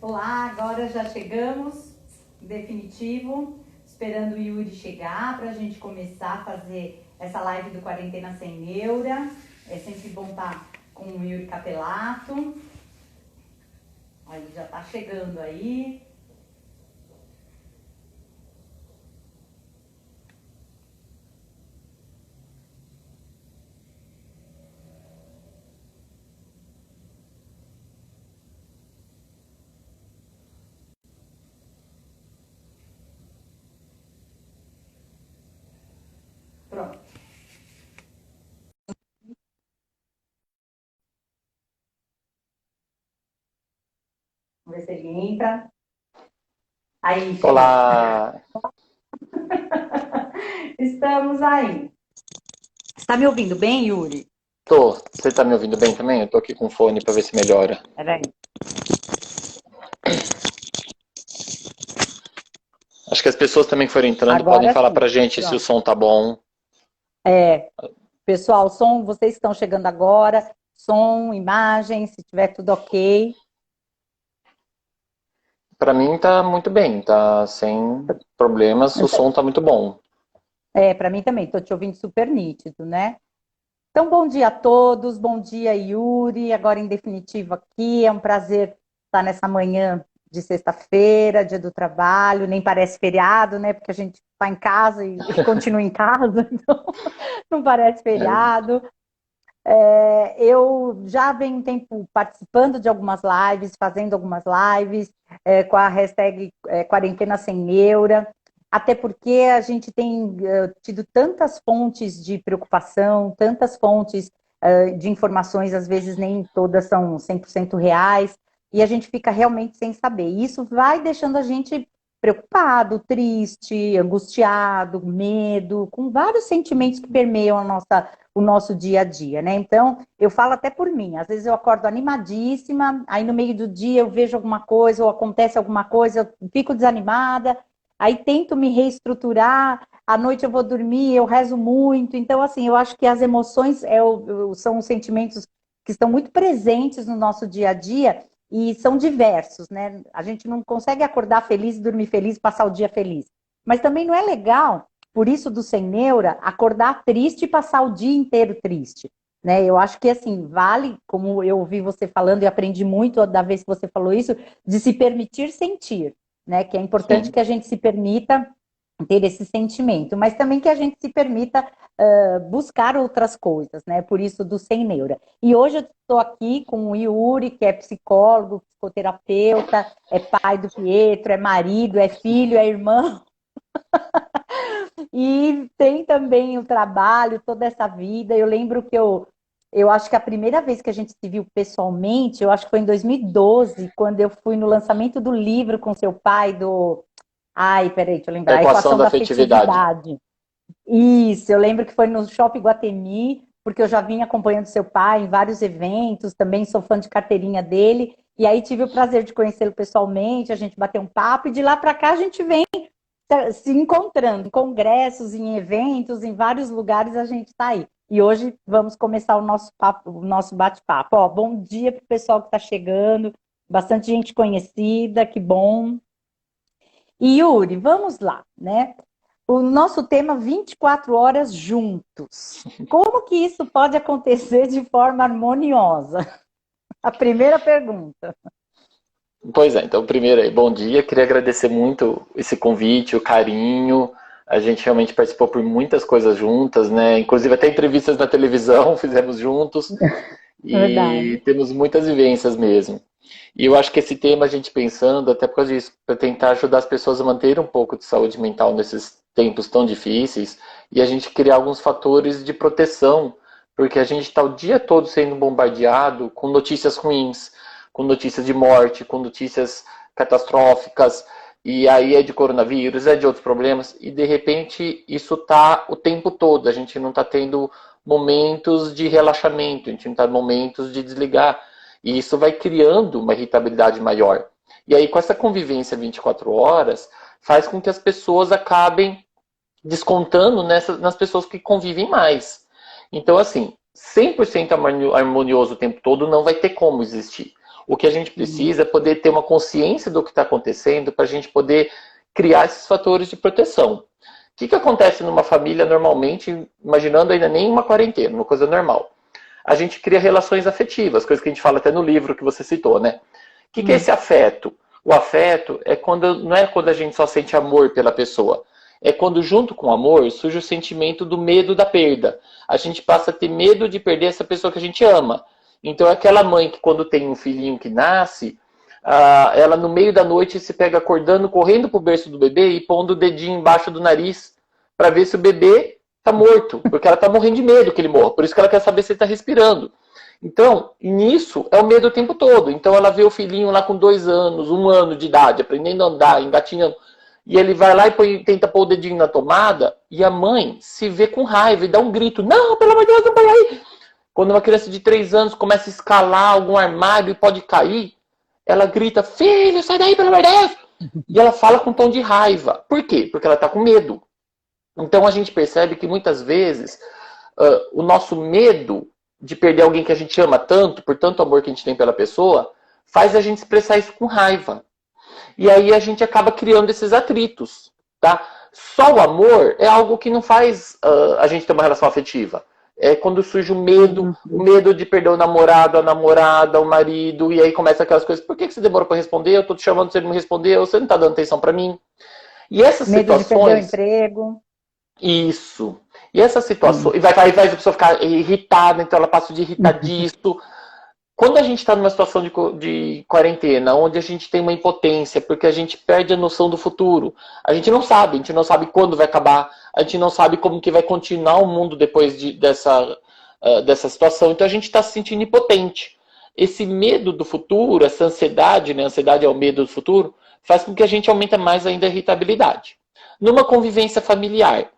Olá, agora já chegamos, definitivo, esperando o Yuri chegar para a gente começar a fazer essa live do Quarentena Sem Neura. É sempre bom estar com o Yuri Capelato. Ele já está chegando aí. Pronto. Vamos ver se ele entra. Aí, chegou. Olá! Estamos aí. Está me ouvindo bem, Yuri? Tô. Você tá me ouvindo bem também? Eu tô aqui com o fone pra ver se melhora. Peraí. Acho que as pessoas também que forem entrando podem Agora falar sim. pra gente se o Pronto. som tá bom. Pessoal, som, vocês estão chegando agora. Som, imagem, se tiver tudo ok. Pra mim tá muito bem, tá sem problemas, o som tá muito bom. Para mim também, estou te ouvindo super nítido, né? Então, bom dia a todos, bom dia, Yuri. Agora, em definitivo, aqui, é um prazer estar nessa manhã de sexta-feira, dia do trabalho, nem parece feriado, né? Porque a gente está em casa e continua em casa, então não parece É, feriado. Eu já venho um tempo participando de algumas lives, fazendo algumas lives, com a hashtag Quarentena Sem Neura, até porque a gente tem tido tantas fontes de preocupação, tantas fontes de informações, às vezes nem todas são 100% reais, e a gente fica realmente sem saber. E isso vai deixando a gente preocupado, triste, angustiado, medo, com vários sentimentos que permeiam o nosso dia a dia, né? Então, eu falo até por mim, às vezes eu acordo animadíssima, aí no meio do dia eu vejo alguma coisa ou acontece alguma coisa, eu fico desanimada, aí tento me reestruturar, à noite eu vou dormir, eu rezo muito, então assim, eu acho que as emoções são os sentimentos que estão muito presentes no nosso dia a dia e são diversos, né? A gente não consegue acordar feliz, dormir feliz, passar o dia feliz. Mas também não é legal por isso do sem neura, acordar triste e passar o dia inteiro triste. Né? Eu acho que assim, vale, como eu ouvi você falando e aprendi muito da vez que você falou isso, de se permitir sentir, né? Que é importante sim. que a gente se permita ter esse sentimento, mas também que a gente se permita buscar outras coisas, né? Por isso do sem neura. E hoje eu estou aqui com o Yuri, que é psicólogo, psicoterapeuta, é pai do Pietro, é marido, é filho, é irmão. E tem também o trabalho, toda essa vida. Eu lembro que eu acho que a primeira vez que a gente se viu pessoalmente, eu acho que foi em 2012, quando eu fui no lançamento do livro com seu pai, do. Ai, peraí, deixa eu A lembrar. A equação Equação da da afetividade. Afetividade. Isso, eu lembro que foi no Shopping Guatemi, porque eu já vim acompanhando seu pai em vários eventos, também sou fã de carteirinha dele. E aí tive o prazer de conhecê-lo pessoalmente, a gente bateu um papo, e de lá para cá a gente vem se encontrando em congressos, em eventos, em vários lugares a gente está aí. E hoje vamos começar o nosso papo, o nosso bate-papo. Ó, bom dia para o pessoal que está chegando, bastante gente conhecida, que bom. E Yuri, vamos lá, né? O nosso tema 24 horas juntos. Como que isso pode acontecer de forma harmoniosa? A primeira pergunta. Pois é, então primeiro aí, bom dia. Queria agradecer muito esse convite, o carinho. A gente realmente participou por muitas coisas juntas, né? Inclusive até entrevistas na televisão fizemos juntos Verdade. e temos muitas vivências mesmo. E eu acho que esse tema, a gente pensando, até por causa disso, para tentar ajudar as pessoas a manter um pouco de saúde mental nesses tempos tão difíceis e a gente criar alguns fatores de proteção, porque a gente está o dia todo sendo bombardeado com notícias ruins, com notícias de morte, com notícias catastróficas, e aí é de coronavírus, é de outros problemas, e de repente isso está o tempo todo, a gente não está tendo momentos de relaxamento, a gente não está momentos de desligar. E isso vai criando uma irritabilidade maior. E aí, com essa convivência 24 horas, faz com que as pessoas acabem descontando nas pessoas que convivem mais. Então, assim, 100% harmonioso o tempo todo não vai ter como existir. O que a gente precisa é poder ter uma consciência do que está acontecendo para a gente poder criar esses fatores de proteção. O que acontece numa família normalmente, imaginando ainda nem uma quarentena, uma coisa normal? A gente cria relações afetivas, coisa que a gente fala até no livro que você citou, né? O que é esse afeto? O afeto é quando, não é quando a gente só sente amor pela pessoa. É quando, junto com o amor, surge o sentimento do medo da perda. A gente passa a ter medo de perder essa pessoa que a gente ama. Então, é aquela mãe que, quando tem um filhinho que nasce, ela, no meio da noite, se pega acordando, correndo pro berço do bebê e pondo o dedinho embaixo do nariz para ver se o bebê tá morto. Porque ela tá morrendo de medo que ele morra. Por isso que ela quer saber se ele tá respirando. Então, nisso, é o medo o tempo todo. Então, ela vê o filhinho lá com 2 anos, 1 ano de idade, aprendendo a andar, engatinhando. E ele vai lá e tenta pôr o dedinho na tomada, e a mãe se vê com raiva e dá um grito. Não, pelo amor de Deus, não põe aí! Quando uma criança de 3 anos começa a escalar algum armário e pode cair, ela grita, filho, sai daí, pelo amor de Deus! E ela fala com um tom de raiva. Por quê? Porque ela está com medo. Então a gente percebe que muitas vezes o nosso medo de perder alguém que a gente ama tanto, por tanto amor que a gente tem pela pessoa, faz a gente expressar isso com raiva. E aí a gente acaba criando esses atritos, tá? Só o amor é algo que não faz a gente ter uma relação afetiva. É quando surge o medo de perder o namorado, a namorada, o marido, e aí começa aquelas coisas, por que você demorou para responder? Eu tô te chamando, você não me respondeu, você não tá dando atenção para mim. E essas medo situações... de perder o emprego. Isso. E essas situações... E vai a pessoa ficar irritada, então ela passa de irritadiço. Quando a gente está numa situação de quarentena, onde a gente tem uma impotência, porque a gente perde a noção do futuro, a gente não sabe quando vai acabar, a gente não sabe como que vai continuar o mundo depois dessa situação, então a gente está se sentindo impotente. Esse medo do futuro, essa ansiedade, né? A ansiedade é o medo do futuro, faz com que a gente aumente mais ainda a irritabilidade. Numa convivência familiar,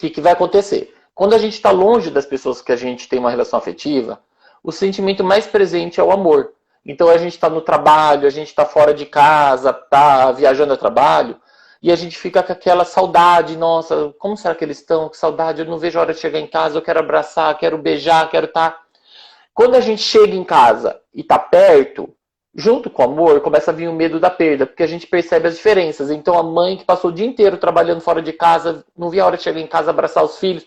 o que vai acontecer? Quando a gente está longe das pessoas que a gente tem uma relação afetiva, o sentimento mais presente é o amor. Então a gente está no trabalho, a gente está fora de casa, está viajando a trabalho, e a gente fica com aquela saudade, nossa, como será que eles estão? Que saudade, eu não vejo a hora de chegar em casa, eu quero abraçar, quero beijar, quero estar... Quando a gente chega em casa e está perto, junto com o amor, começa a vir o medo da perda, porque a gente percebe as diferenças. Então a mãe que passou o dia inteiro trabalhando fora de casa, não via a hora de chegar em casa, abraçar os filhos.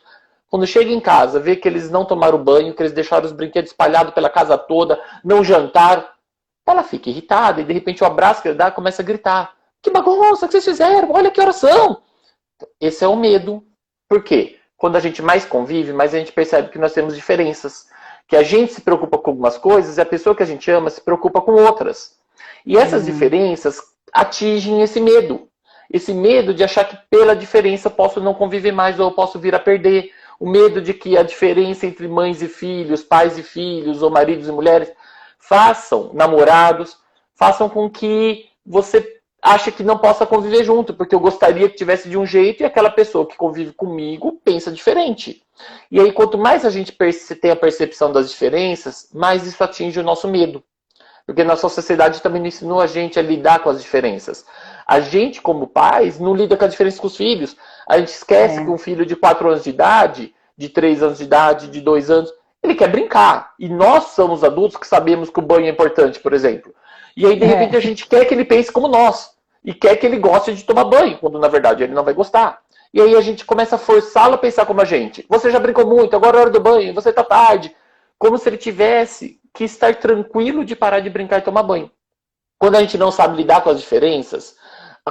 Quando chega em casa, vê que eles não tomaram banho, que eles deixaram os brinquedos espalhados pela casa toda, não jantaram, ela fica irritada e de repente o abraço que ele dá começa a gritar. Que bagunça que vocês fizeram, olha que oração. Esse é o medo. Por quê? Quando a gente mais convive, mais a gente percebe que nós temos diferenças. Que a gente se preocupa com algumas coisas e a pessoa que a gente ama se preocupa com outras. E essas diferenças atingem esse medo. Esse medo de achar que pela diferença eu posso não conviver mais ou eu posso vir a perder. O medo de que a diferença entre mães e filhos, pais e filhos, ou maridos e mulheres, namorados, façam com que você ache que não possa conviver junto, porque eu gostaria que tivesse de um jeito e aquela pessoa que convive comigo pensa diferente. E aí, quanto mais a gente tem a percepção das diferenças, mais isso atinge o nosso medo. Porque nossa sociedade também não ensinou a gente a lidar com as diferenças. A gente, como pais, não lida com a diferença com os filhos. A gente esquece que um filho de 4 anos de idade, de 3 anos de idade, de 2 anos, ele quer brincar. E nós somos adultos que sabemos que o banho é importante, por exemplo. E aí, de repente, a gente quer que ele pense como nós. E quer que ele goste de tomar banho, quando na verdade ele não vai gostar. E aí a gente começa a forçá-lo a pensar como a gente. Você já brincou muito, agora é hora do banho, você tá tarde. Como se ele tivesse que estar tranquilo de parar de brincar e tomar banho. Quando a gente não sabe lidar com as diferenças,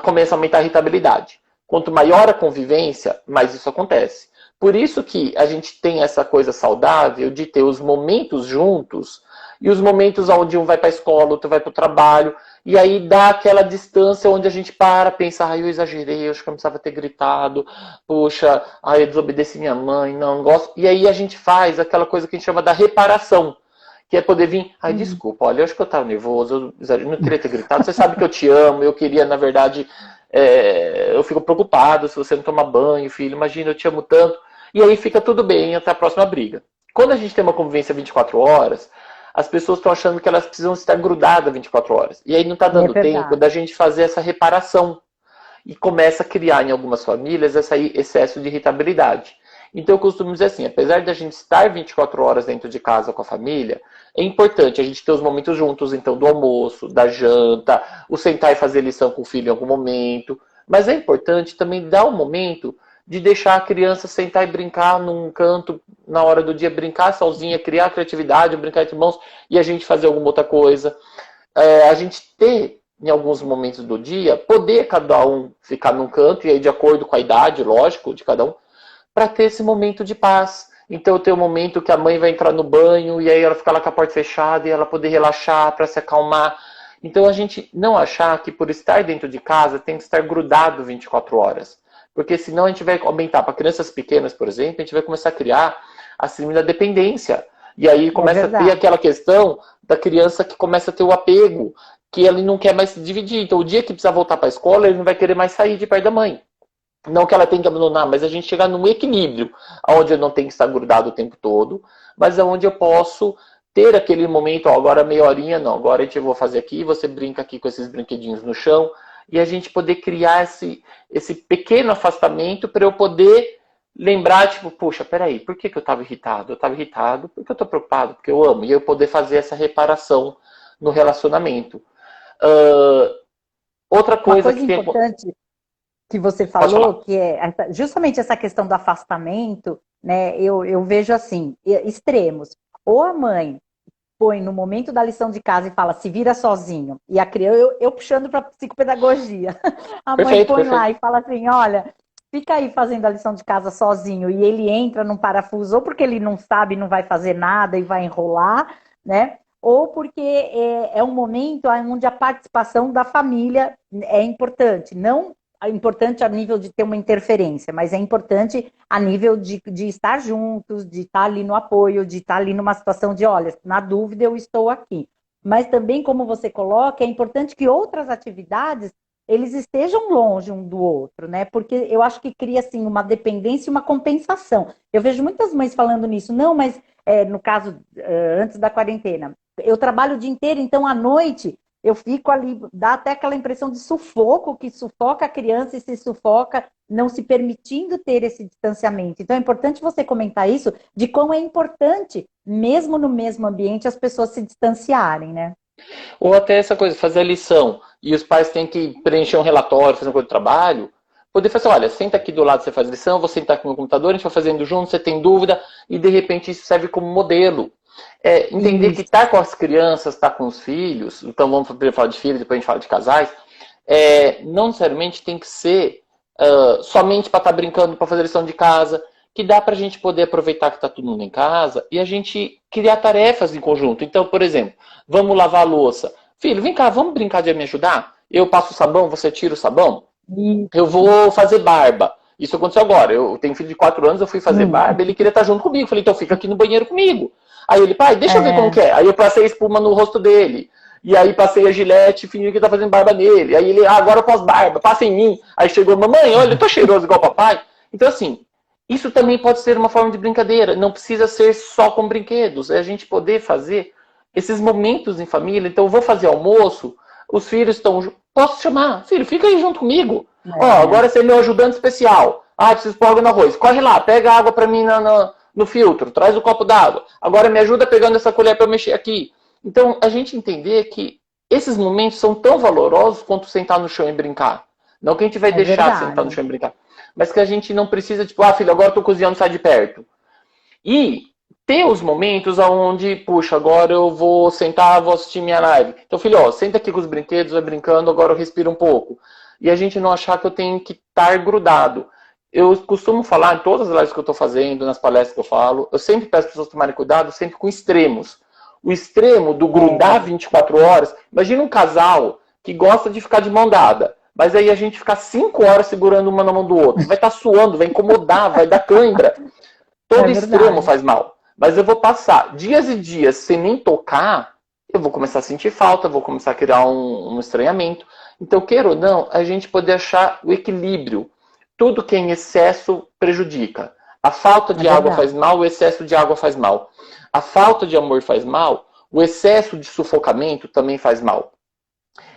começa a aumentar a irritabilidade. Quanto maior a convivência, mais isso acontece. Por isso que a gente tem essa coisa saudável de ter os momentos juntos e os momentos onde um vai para a escola, outro vai para o trabalho, e aí dá aquela distância onde a gente pensa, eu exagerei, acho que eu não precisava ter gritado, poxa, eu desobedeci minha mãe, não gosto. E aí a gente faz aquela coisa que a gente chama da reparação, que é poder vir, desculpa, olha, eu acho que eu estava nervoso, eu não queria ter gritado, você sabe que eu te amo, eu queria, na verdade, eu fico preocupado se você não tomar banho, filho, imagina, eu te amo tanto. E aí fica tudo bem até a próxima briga. Quando a gente tem uma convivência 24 horas, as pessoas estão achando que elas precisam estar grudadas 24 horas. E aí não está dando tempo da gente fazer essa reparação. E começa a criar em algumas famílias esse excesso de irritabilidade. Então eu costumo dizer assim, apesar de a gente estar 24 horas dentro de casa com a família, é importante a gente ter os momentos juntos, então do almoço, da janta, o sentar e fazer lição com o filho em algum momento, mas é importante também dar um momento de deixar a criança sentar e brincar num canto na hora do dia, brincar sozinha, criar criatividade, brincar entre irmãos e a gente fazer alguma outra coisa. A gente ter, em alguns momentos do dia, poder cada um ficar num canto, e aí de acordo com a idade, lógico, de cada um, para ter esse momento de paz. Então tem um momento que a mãe vai entrar no banho, e aí ela fica lá com a porta fechada, e ela poder relaxar, para se acalmar. Então a gente não achar que por estar dentro de casa tem que estar grudado 24 horas. Porque senão a gente vai aumentar, para crianças pequenas, por exemplo, a gente vai começar a criar a síndrome da dependência. E aí começa a ter aquela questão da criança que começa a ter o apego, que ele não quer mais se dividir. Então, o dia que precisa voltar para a escola, ele não vai querer mais sair de perto da mãe. Não que ela tenha que abandonar, mas a gente chegar num equilíbrio, onde eu não tenho que estar grudado o tempo todo, mas onde eu posso ter aquele momento, ó, agora meia horinha, não, agora a gente vai fazer aqui, você brinca aqui com esses brinquedinhos no chão, e a gente poder criar esse pequeno afastamento para eu poder lembrar, tipo, puxa, peraí, por que eu estava irritado? Eu estava irritado porque eu estou preocupado, porque eu amo, e eu poder fazer essa reparação no relacionamento. Outra coisa, uma coisa importante que você falou, que é justamente essa questão do afastamento, né? Eu vejo assim, extremos. Ou a mãe põe no momento da lição de casa e fala, se vira sozinho. E a criança, eu puxando para psicopedagogia. A mãe põe lá e fala assim, olha, fica aí fazendo a lição de casa sozinho. E ele entra num parafuso, ou porque ele não sabe, não vai fazer nada e vai enrolar, né? Ou porque é um momento onde a participação da família é importante. Não é importante a nível de ter uma interferência, mas é importante a nível de estar juntos, de estar ali no apoio, de estar ali numa situação de, olha, na dúvida eu estou aqui. Mas também, como você coloca, é importante que outras atividades, eles estejam longe um do outro, né? Porque eu acho que cria, assim, uma dependência e uma compensação. Eu vejo muitas mães falando nisso, não, mas no caso, antes da quarentena, eu trabalho o dia inteiro, então à noite eu fico ali, dá até aquela impressão de sufoco, que sufoca a criança e se sufoca, não se permitindo ter esse distanciamento. Então é importante você comentar isso, de como é importante, mesmo no mesmo ambiente, as pessoas se distanciarem, né? Ou até essa coisa, fazer a lição, e os pais têm que preencher um relatório, fazer uma coisa de trabalho, poder fazer, olha, senta aqui do lado, você faz lição, vou sentar aqui no computador, a gente vai fazendo junto, você tem dúvida, e de repente isso serve como modelo. Entender que estar com as crianças, estar com os filhos, então vamos primeiro falar de filhos, depois a gente fala de casais, não necessariamente tem que ser somente para estar brincando, para fazer lição de casa, que dá para a gente poder aproveitar que está todo mundo em casa e a gente criar tarefas em conjunto. Então, por exemplo, vamos lavar a louça. Filho, vem cá, vamos brincar de me ajudar? Eu passo o sabão, você tira o sabão? Eu vou fazer barba. Isso aconteceu agora. Eu tenho um filho de 4 anos, eu fui fazer barba, ele queria estar junto comigo. Falei, então fica aqui no banheiro comigo. Aí ele, pai, deixa eu ver como que é. Aí eu passei espuma no rosto dele. E aí passei a gilete, fingindo que tá fazendo barba nele. Aí ele, agora eu posso barba, passa em mim. Aí chegou, mamãe, olha, eu tô cheiroso igual papai. Então assim, isso também pode ser uma forma de brincadeira. Não precisa ser só com brinquedos. É a gente poder fazer esses momentos em família. Então eu vou fazer almoço, os filhos estão... Posso chamar? Filho, fica aí junto comigo. Ó, agora você é meu ajudante especial. Preciso pôr água no arroz. Corre lá, pega água pra mim no filtro, traz o copo d'água. Agora me ajuda pegando essa colher para eu mexer aqui. Então, a gente entender que esses momentos são tão valorosos quanto sentar no chão e brincar. Não que a gente vai deixar de sentar no chão e brincar, mas que a gente não precisa, tipo, filho, agora eu tô cozinhando, sai de perto. E ter os momentos onde, puxa, agora eu vou sentar, vou assistir minha live. Então, filho, ó, senta aqui com os brinquedos, vai brincando, agora eu respiro um pouco. E a gente não achar que eu tenho que estar grudado. Eu costumo falar em todas as lives que eu estou fazendo, nas palestras que eu falo, eu sempre peço as pessoas tomarem cuidado, sempre com extremos. O extremo do grudar 24 horas, imagina um casal que gosta de ficar de mão dada, mas aí a gente ficar 5 horas segurando uma na mão do outro, vai estar suando, vai incomodar, vai dar cãibra. Todo extremo faz mal. Mas eu vou passar dias e dias sem nem tocar, eu vou começar a sentir falta, vou começar a criar um estranhamento. Então, queira ou não, a gente poder achar o equilíbrio. Tudo que é em excesso prejudica. A falta de água faz mal, o excesso de água faz mal. A falta de amor faz mal, o excesso de sufocamento também faz mal.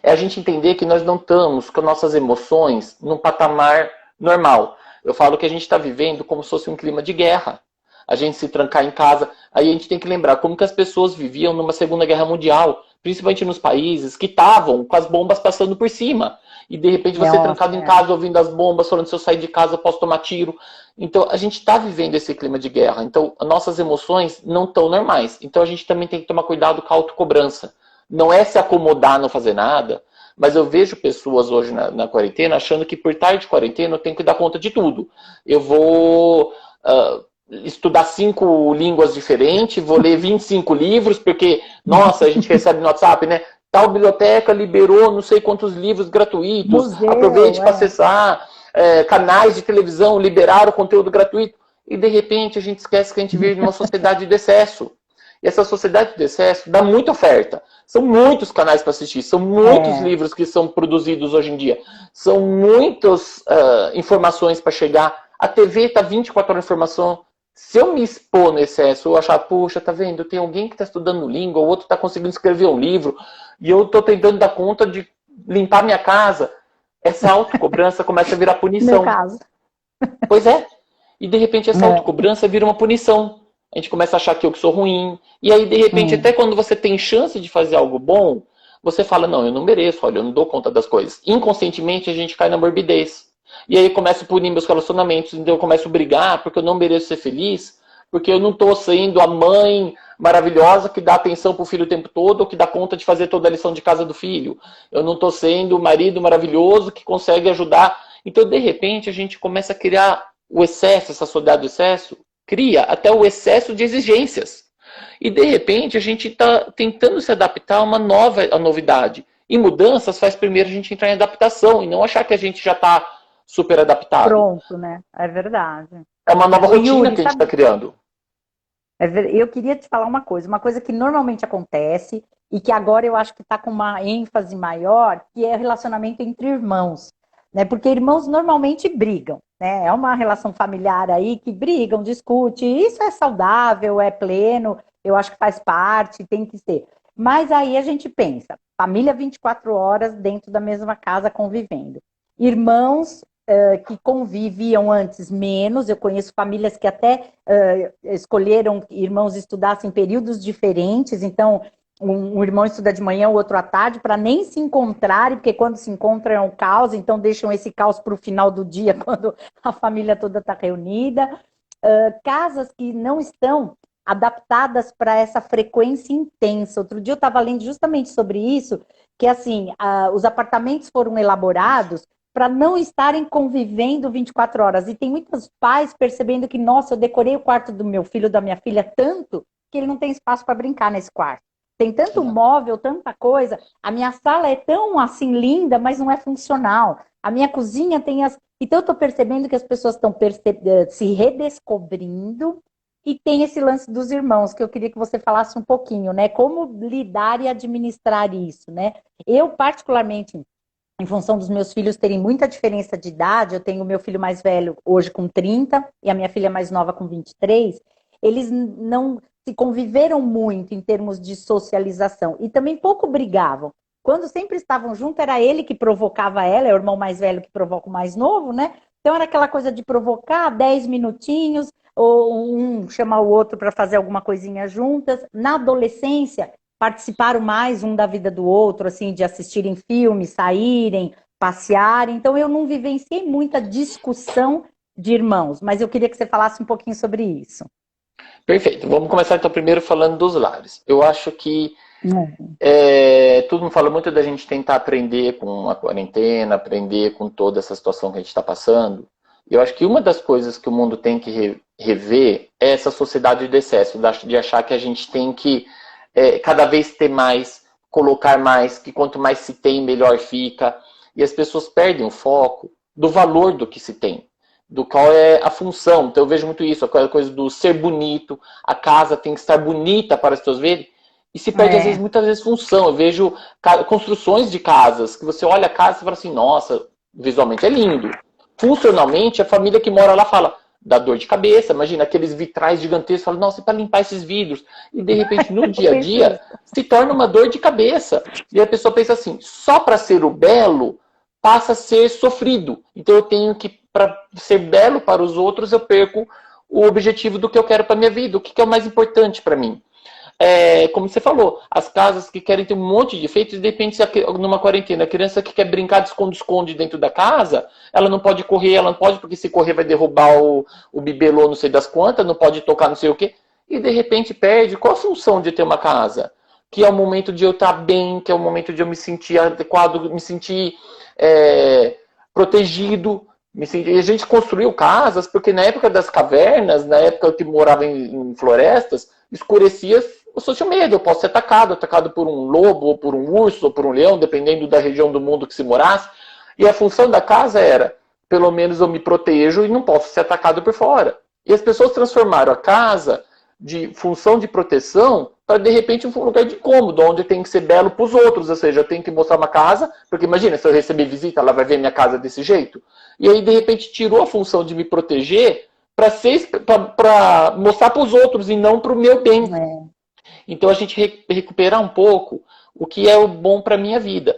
É a gente entender que nós não estamos com nossas emoções num patamar normal. Eu falo que a gente está vivendo como se fosse um clima de guerra. A gente se trancar em casa. Aí a gente tem que lembrar como que as pessoas viviam numa Segunda Guerra Mundial, principalmente nos países que estavam com as bombas passando por cima. E de repente você trancado em casa, ouvindo as bombas, falando se eu sair de casa posso tomar tiro. Então a gente está vivendo esse clima de guerra. Então nossas emoções não estão normais. Então a gente também tem que tomar cuidado com a autocobrança. Não é se acomodar, não fazer nada, mas eu vejo pessoas hoje na quarentena achando que por estar de quarentena eu tenho que dar conta de tudo. Eu vou estudar 5 línguas diferentes, vou ler 25 livros, porque, nossa, a gente recebe no WhatsApp, né? Tal biblioteca liberou não sei quantos livros gratuitos, museu, aproveite para acessar, canais de televisão liberaram conteúdo gratuito, e de repente a gente esquece que a gente vive numa sociedade de excesso. E essa sociedade de excesso dá muita oferta. São muitos canais para assistir, são muitos livros que são produzidos hoje em dia, são muitas informações para chegar. A TV está 24 horas de informação. Se eu me expor no excesso, eu achar, puxa, tá vendo? Tem alguém que está estudando língua, o outro está conseguindo escrever um livro, e eu estou tentando dar conta de limpar minha casa. Essa autocobrança começa a virar punição. No caso. Pois é. E de repente essa autocobrança vira uma punição. A gente começa a achar que eu que sou ruim. E aí, de repente, até quando você tem chance de fazer algo bom, você fala, não, eu não mereço, olha, eu não dou conta das coisas. Inconscientemente, a gente cai na morbidez. E aí eu começo a punir meus relacionamentos, então eu começo a brigar porque eu não mereço ser feliz, porque eu não estou sendo a mãe maravilhosa que dá atenção para o filho o tempo todo, ou que dá conta de fazer toda a lição de casa do filho. Eu não estou sendo o marido maravilhoso que consegue ajudar. Então, de repente, a gente começa a criar o excesso, essa sociedade do excesso, cria até o excesso de exigências. E, de repente, a gente está tentando se adaptar a uma novidade. E mudanças faz primeiro a gente entrar em adaptação e não achar que a gente já está super adaptado. Pronto, né? É verdade. É uma nova rotina que a gente está criando. Eu queria te falar uma coisa que normalmente acontece e que agora eu acho que está com uma ênfase maior, que é o relacionamento entre irmãos. Né? Porque irmãos normalmente brigam. Né? É uma relação familiar aí que brigam, discutem. Isso é saudável, é pleno, eu acho que faz parte, tem que ser. Mas aí a gente pensa, família 24 horas dentro da mesma casa convivendo. Irmãos que conviviam antes menos, eu conheço famílias que até escolheram que irmãos estudassem em períodos diferentes, então um irmão estuda de manhã, o outro à tarde, para nem se encontrarem, porque quando se encontram é um caos, então deixam esse caos para o final do dia, quando a família toda está reunida. Casas que não estão adaptadas para essa frequência intensa. Outro dia eu estava lendo justamente sobre isso, que assim, os apartamentos foram elaborados para não estarem convivendo 24 horas. E tem muitos pais percebendo que, nossa, eu decorei o quarto do meu filho, da minha filha, tanto que ele não tem espaço para brincar nesse quarto. Tem tanto móvel, tanta coisa. A minha sala é tão, assim, linda, mas não é funcional. A minha cozinha tem as... Então, eu estou percebendo que as pessoas estão se redescobrindo e tem esse lance dos irmãos, que eu queria que você falasse um pouquinho, né? Como lidar e administrar isso, né? Eu, particularmente, em função dos meus filhos terem muita diferença de idade, eu tenho o meu filho mais velho hoje com 30 e a minha filha mais nova com 23, eles não se conviveram muito em termos de socialização e também pouco brigavam. Quando sempre estavam juntos, era ele que provocava ela, é o irmão mais velho que provoca o mais novo, né? Então era aquela coisa de provocar 10 minutinhos, ou um chamar o outro para fazer alguma coisinha juntas. Na adolescência, participaram mais um da vida do outro, assim, de assistirem filmes, saírem, passearem. Então, eu não vivenciei muita discussão de irmãos, mas eu queria que você falasse um pouquinho sobre isso. Perfeito. Vamos começar, então, primeiro falando dos lares. Eu acho que todo mundo fala muito da gente tentar aprender com a quarentena, aprender com toda essa situação que a gente está passando. Eu acho que uma das coisas que o mundo tem que rever é essa sociedade do excesso, de achar que a gente tem que cada vez ter mais, colocar mais, que quanto mais se tem, melhor fica. E as pessoas perdem o foco do valor do que se tem, do qual é a função. Então eu vejo muito isso, aquela coisa do ser bonito, a casa tem que estar bonita para as pessoas verem, e se perde, às vezes, muitas vezes, função. Eu vejo construções de casas, que você olha a casa e fala assim, nossa, visualmente é lindo. Funcionalmente, a família que mora lá fala, dá dor de cabeça. Imagina, aqueles vitrais gigantescos, fala, nossa, para limpar esses vidros. E, de repente, no dia a dia, se torna uma dor de cabeça. E a pessoa pensa assim, só para ser o belo, passa a ser sofrido. Então eu tenho que, para ser belo para os outros, eu perco o objetivo do que eu quero para minha vida, o que é o mais importante para mim. Como você falou, as casas que querem ter um monte de efeitos, de repente, numa quarentena, a criança que quer brincar de esconde-esconde dentro da casa, ela não pode correr, ela não pode, porque se correr vai derrubar o bibelô, não sei das quantas, não pode tocar não sei o quê, e de repente perde. Qual a função de ter uma casa? Que é o momento de eu estar bem, que é o momento de eu me sentir adequado, me sentir protegido. E a gente construiu casas, porque na época das cavernas, na época que morava em florestas, escurecia, eu tinha medo, eu posso ser atacado por um lobo, ou por um urso, ou por um leão, dependendo da região do mundo que se morasse. E a função da casa era, pelo menos eu me protejo e não posso ser atacado por fora. E as pessoas transformaram a casa de função de proteção para, de repente, um lugar de incômodo, onde tem que ser belo para os outros, ou seja, eu tenho que mostrar uma casa, porque imagina, se eu receber visita, ela vai ver minha casa desse jeito. E aí, de repente, tirou a função de me proteger para mostrar para os outros e não para o meu bem. Então, a gente recuperar um pouco o que é o bom para a minha vida.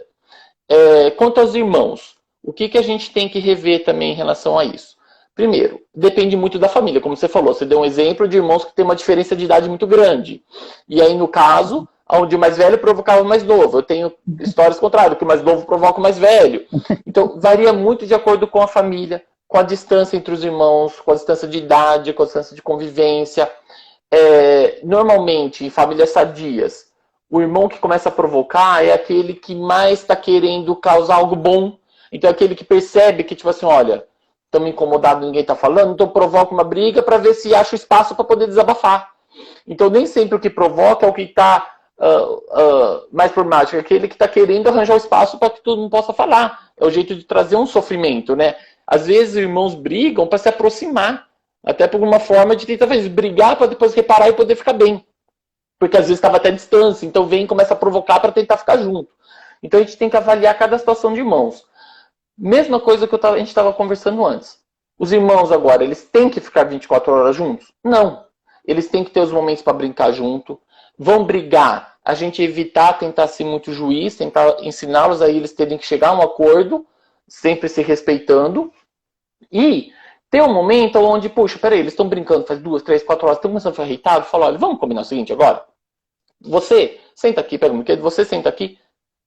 Quanto aos irmãos, o que a gente tem que rever também em relação a isso? Primeiro, depende muito da família, como você falou. Você deu um exemplo de irmãos que tem uma diferença de idade muito grande. E aí, no caso, onde o mais velho provocava o mais novo. Eu tenho histórias contrárias, que o mais novo provoca o mais velho. Então, varia muito de acordo com a família, com a distância entre os irmãos, com a distância de idade, com a distância de convivência. Normalmente, em famílias sadias, o irmão que começa a provocar é aquele que mais está querendo causar algo bom. Então, é aquele que percebe que, tipo assim, olha, estamos incomodados, ninguém está falando, então provoca uma briga para ver se acha espaço para poder desabafar. Então, nem sempre o que provoca é o que está mais problemático, é aquele que está querendo arranjar o espaço para que todo mundo possa falar. É o jeito de trazer um sofrimento, né? Às vezes, irmãos brigam para se aproximar, até por uma forma de tentar brigar para depois reparar e poder ficar bem. Porque às vezes estava até distância, então vem e começa a provocar para tentar ficar junto. Então, a gente tem que avaliar cada situação de irmãos. Mesma coisa que a gente estava conversando antes. Os irmãos agora, eles têm que ficar 24 horas juntos? Não. Eles têm que ter os momentos para brincar junto. Vão brigar. A gente evitar tentar ser muito juiz, tentar ensiná-los a eles terem que chegar a um acordo, sempre se respeitando. E ter um momento onde, puxa, peraí, eles estão brincando faz 2, 3, 4 horas, estão começando a ficar irritados. Fala, olha, vamos combinar o seguinte agora? Você senta aqui, pega um brinquedo, você senta aqui,